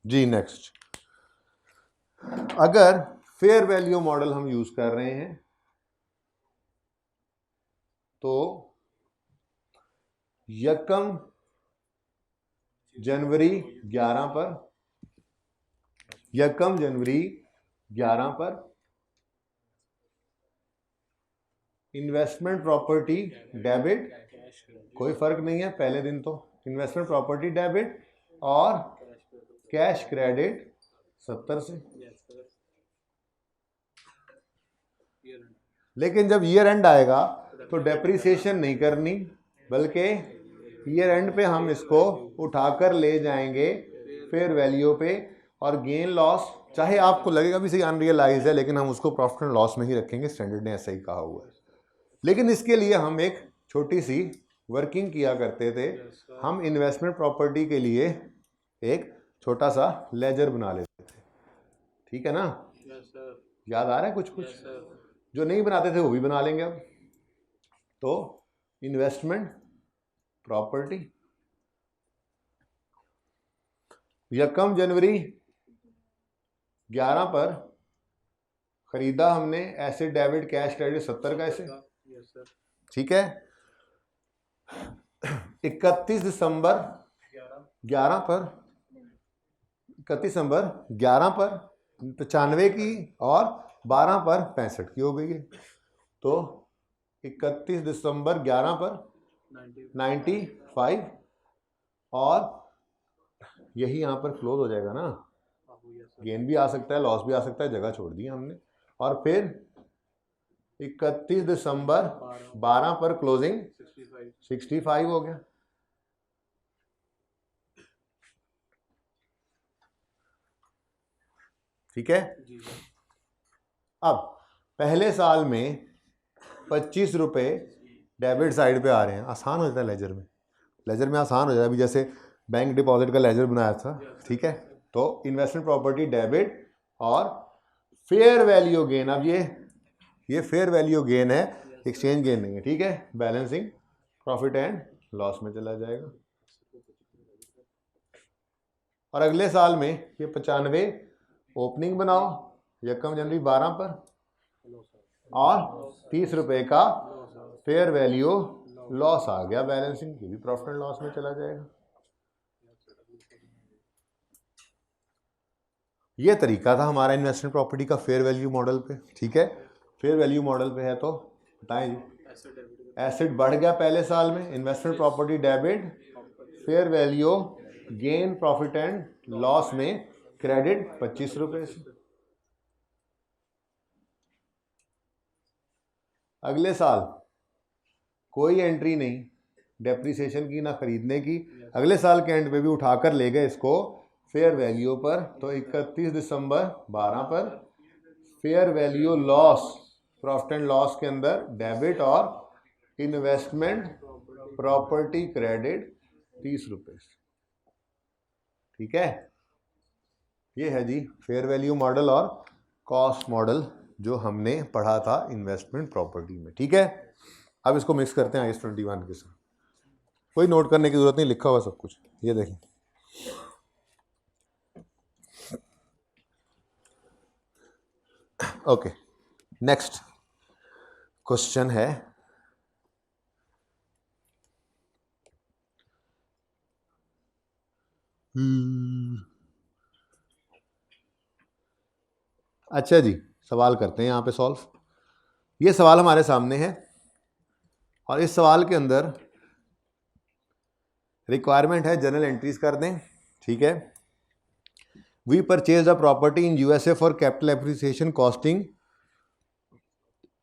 जी नेक्स्ट, अगर फेयर वैल्यू मॉडल हम यूज कर रहे हैं तो यकम जनवरी 11 पर इन्वेस्टमेंट प्रॉपर्टी डेबिट, कोई फर्क नहीं है पहले दिन, तो इन्वेस्टमेंट प्रॉपर्टी डेबिट और कैश क्रेडिट 70 से। लेकिन जब ईयर एंड आएगा तो डेप्रीसिएशन नहीं करनी, बल्कि ईयर एंड पे हम इसको उठाकर ले जाएंगे फेयर वैल्यू पे, और गेन लॉस चाहे आपको लगेगा भी सही अनरियलाइज है, लेकिन हम उसको प्रॉफिट एंड लॉस में ही रखेंगे, स्टैंडर्ड ने ऐसा ही कहा हुआ है। लेकिन इसके लिए हम एक छोटी सी वर्किंग किया करते थे, हम इन्वेस्टमेंट प्रॉपर्टी के लिए एक छोटा सा लेजर बना लेते थे, ठीक है ना। याद आ रहा है कुछ जो नहीं बनाते थे वो भी बना लेंगे अब। तो इन्वेस्टमेंट प्रॉपर्टी यकम जनवरी 11 पर खरीदा हमने, एसेट डेबिट कैश क्रेडिट 70 का ऐसे, ठीक है। 31 दिसंबर 11 पर 95 की और 12 पर 65 की हो गई है, तो 31 दिसंबर 11 पर 95 और यही यहाँ पर क्लोज हो जाएगा ना, गेन भी आ सकता है लॉस भी आ सकता है, जगह छोड़ दी हमने। और फिर 31 दिसंबर 12 पर क्लोजिंग 65 हो गया। ठीक है, अब पहले साल में 25 रुपए डेबिट साइड पे आ रहे हैं, आसान हो जाता है लेजर में आसान हो जाता है। अभी जैसे बैंक डिपॉजिट का लेजर बनाया था, ठीक है, तो इन्वेस्टमेंट प्रॉपर्टी डेबिट और फेयर वैल्यू गेन, अब ये फेयर वैल्यू गेन है, एक्सचेंज गेन नहीं है, ठीक है, बैलेंसिंग प्रॉफिट एंड लॉस में चला जाएगा। और अगले साल में ये 95 ओपनिंग बनाओ यकम जनवरी 12 पर, और 30 रुपए का फेयर वैल्यू लॉस आ गया बैलेंसिंग, ये भी प्रॉफिट एंड लॉस में चला जाएगा। ये तरीका था हमारा इन्वेस्टमेंट प्रॉपर्टी का फेयर वैल्यू मॉडल पे, ठीक है। फेयर वैल्यू मॉडल पे है तो बताएं जी, एसेट बढ़ गया पहले साल में, investment property debit, fair value gain profit and loss में क्रेडिट 25 रुपए से। अगले साल कोई एंट्री नहीं, डेप्रिसिएशन की ना खरीदने की। अगले साल के एंड पे भी उठाकर ले गए इसको फेयर वैल्यू पर, तो 31 दिसंबर 12 पर fair value loss, profit and loss के अंदर डेबिट और इन्वेस्टमेंट प्रॉपर्टी क्रेडिट 30 रुपये। ठीक है, ये है जी फेयर वैल्यू मॉडल और कॉस्ट मॉडल जो हमने पढ़ा था इन्वेस्टमेंट प्रॉपर्टी में। ठीक है, अब इसको मिक्स करते हैं IAS 21 के साथ। कोई नोट करने की जरूरत नहीं, लिखा हुआ सब कुछ, ये देखें। ओके, नेक्स्ट क्वेश्चन है अच्छा जी, सवाल करते हैं यहाँ पे सॉल्व। ये सवाल हमारे सामने है और इस सवाल के अंदर रिक्वायरमेंट है जनरल एंट्रीज कर दें। ठीक है, we purchase a property in USA for capital appreciation costing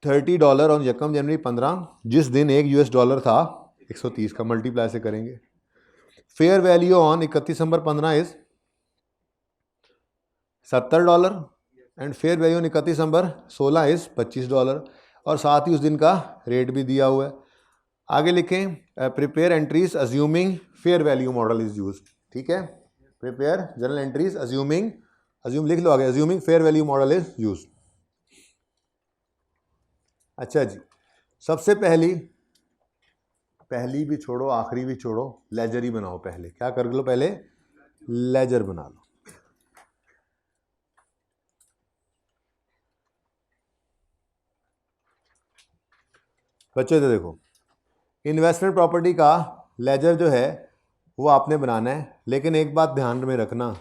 $30 on यकम जनवरी 15, जिस दिन $1 था 130 का मल्टीप्लाई से करेंगे। Fair value on 31 December 15 is $70 and fair value on 31 December 16 is $25 और साथ ही उस दिन का रेट भी दिया हुआ है। आगे लिखें prepare entries assuming fair value model is use. ठीक है, prepare general entries assuming, assume लिख लो आगे, assuming fair value model is use. अच्छा जी, सबसे पहली भी छोड़ो, आखिरी भी छोड़ो, लेजर ही बनाओ। पहले क्या कर लो, पहले लेजर बना लो। बच्चों तो देखो, इन्वेस्टमेंट प्रॉपर्टी का लेजर जो है वो आपने बनाना है, लेकिन एक बात ध्यान में रखना,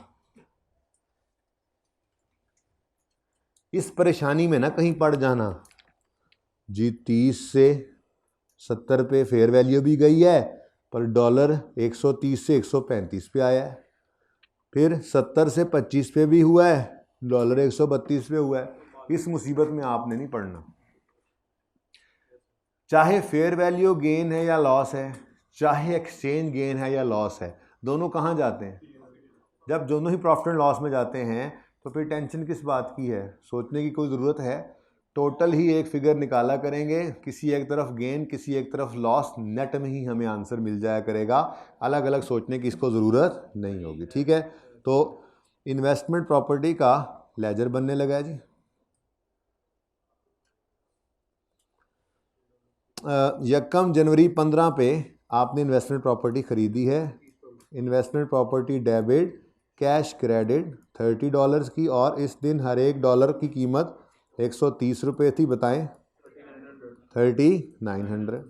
इस परेशानी में ना कहीं पड़ जाना जी। 30 से 70 पे फेयर वैल्यू भी गई है, पर डॉलर 130 से 135 पे आया है, फिर 70 से 25 पे भी हुआ है, डॉलर 132 पे हुआ है। इस मुसीबत में आपने नहीं पड़ना। चाहे फेयर वैल्यू गेन है या लॉस है, चाहे एक्सचेंज गेन है या लॉस है, दोनों कहाँ जाते हैं? जब दोनों ही प्रॉफिट एंड लॉस में जाते हैं तो फिर टेंशन किस बात की है, सोचने की कोई ज़रूरत है? टोटल ही एक फिगर निकाला करेंगे, किसी एक तरफ गेन किसी एक तरफ लॉस, नेट में ही हमें आंसर मिल जाया करेगा, अलग अलग सोचने की इसको ज़रूरत नहीं होगी। ठीक है, तो इन्वेस्टमेंट प्रॉपर्टी का लेजर बनने लगा है जी। यकम जनवरी 15 पे आपने इन्वेस्टमेंट प्रॉपर्टी खरीदी है। Investment property debit, cash credit $30 की, और इस दिन हर एक डॉलर की कीमत 130 रुपये थी। बताएं, 3900।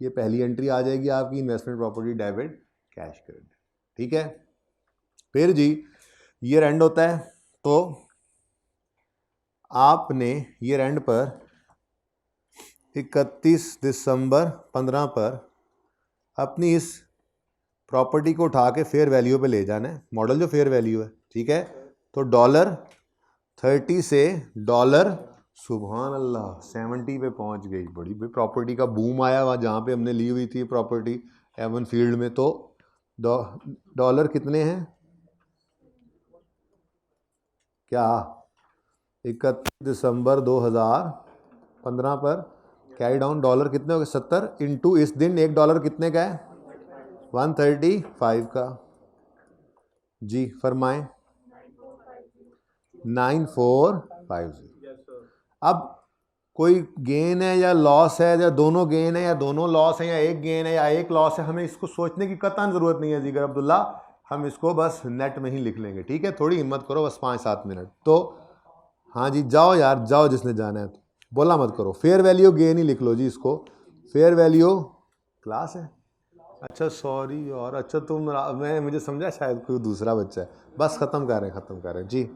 ये पहली एंट्री आ जाएगी आपकी, investment property debit cash credit. ठीक है, फिर जी ईयर एंड होता है, तो आपने ईयर एंड पर 31 दिसंबर 15 पर अपनी इस प्रॉपर्टी को उठा के फेयर वैल्यू पे ले जाना है, मॉडल जो फेयर वैल्यू है। ठीक है, तो $30 से डॉलर सुभान अल्लाह 70 पे पहुंच गई। बड़ी भाई प्रॉपर्टी का बूम आया वहाँ जहाँ पे हमने ली हुई थी प्रॉपर्टी एवन फील्ड में। तो डॉलर कितने हैं क्या? 31 दिसंबर 2015 पर कैरी डाउन डॉलर कितने हो गए? 70 इंटू इस दिन $1 कितने का है? 135 का जी। फरमाएं। 9450। अब कोई गेन है या लॉस है, या दोनों गेन है या दोनों लॉस है, या एक गेन है या एक लॉस है, हमें इसको सोचने की कतई ज़रूरत नहीं है जिगर अब्दुल्ला, हम इसको बस नेट में ही लिख लेंगे। ठीक है, थोड़ी हिम्मत करो, बस 5-7 मिनट। तो हाँ जी, जाओ यार जाओ, जिसने जाना है तो बोला मत करो, फेयर वैल्यू गेन ही लिख लो जी इसको। फेयर वैल्यू क्लास है, अच्छा सॉरी, और अच्छा मैं मुझे समझा शायद कोई दूसरा बच्चा है। बस ख़त्म कर रहे हैं जी।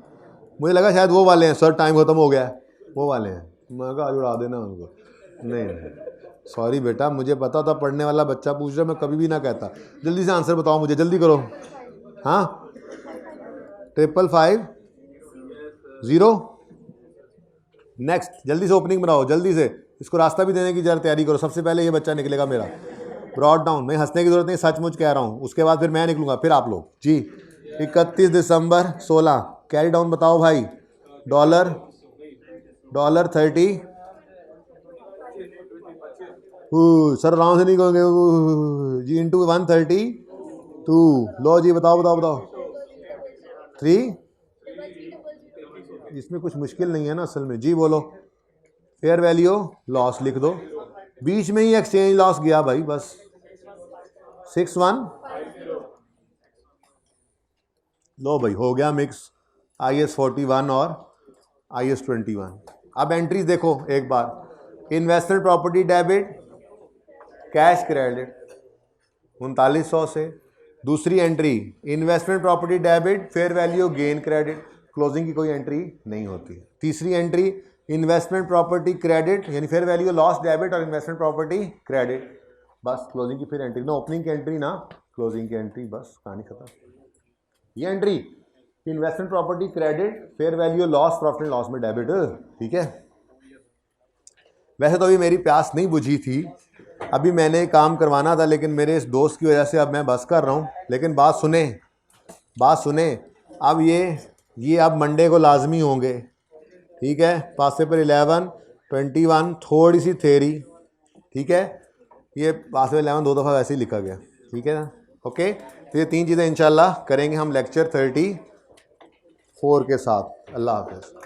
मुझे लगा शायद वो वाले हैं, सर टाइम ख़त्म हो गया है, वो वाले हैं। मैं कहा आज उड़ा देना उनको। नहीं सॉरी बेटा, मुझे पता था पढ़ने वाला बच्चा पूछ रहा, मैं कभी भी ना कहता। जल्दी से आंसर बताओ मुझे, जल्दी करो। हाँ, 555 नेक्स्ट, जल्दी से ओपनिंग बनाओ, जल्दी से। इसको रास्ता भी देने की जरा तैयारी करो। सबसे पहले ये बच्चा निकलेगा मेरा। ब्रॉड डाउन, मैं हंसने की जरूरत नहीं, सचमुच कह रहा हूँ। उसके बाद फिर मैं निकलूंगा, फिर आप लोग जी। 31 दिसंबर 16 कैरी डाउन बताओ भाई। डॉलर 30 सर आराम से नहीं कहोगे जी, इंटू 132 लो जी, बताओ 3। इसमें कुछ मुश्किल नहीं है ना असल में जी, बोलो। फेयर वैल्यू लॉस लिख दो, बीच में ही एक्सचेंज लॉस गया भाई बस। 61 लो भाई, हो गया मिक्स IS 41 और IS 21। अब एंट्रीज देखो एक बार। Investment property debit, cash credit 3900 से। दूसरी entry investment property debit, fair value gain credit, closing की कोई एंट्री नहीं होती। तीसरी एंट्री इन्वेस्टमेंट प्रॉपर्टी क्रेडिट यानी फेयर वैल्यू लॉस डेबिट और इन्वेस्टमेंट प्रॉपर्टी क्रेडिट, बस क्लोजिंग की फिर एंट्री ना, ओपनिंग की एंट्री ना क्लोजिंग की एंट्री, बस कहानी खत्म। ये entry investment property credit, fair value loss, profit and loss में डेबिट, ठीक है। वैसे तो अभी मेरी प्यास नहीं बुझी थी, अभी मैंने काम करवाना था, लेकिन मेरे इस दोस्त की वजह से अब मैं बस कर रहा हूँ। लेकिन बात सुने, अब ये अब मंडे को लाजमी होंगे, ठीक है। पास पेपर 11, 21 थोड़ी सी थेरी, ठीक है। ये पास पेपर 11 2 दफ़ा वैसे ही लिखा गया, ठीक है ना, ओके। तो ये 3 चीज़ें इंशाल्लाह करेंगे हम लेक्चर 34 के साथ। अल्लाह हाफ़िज़।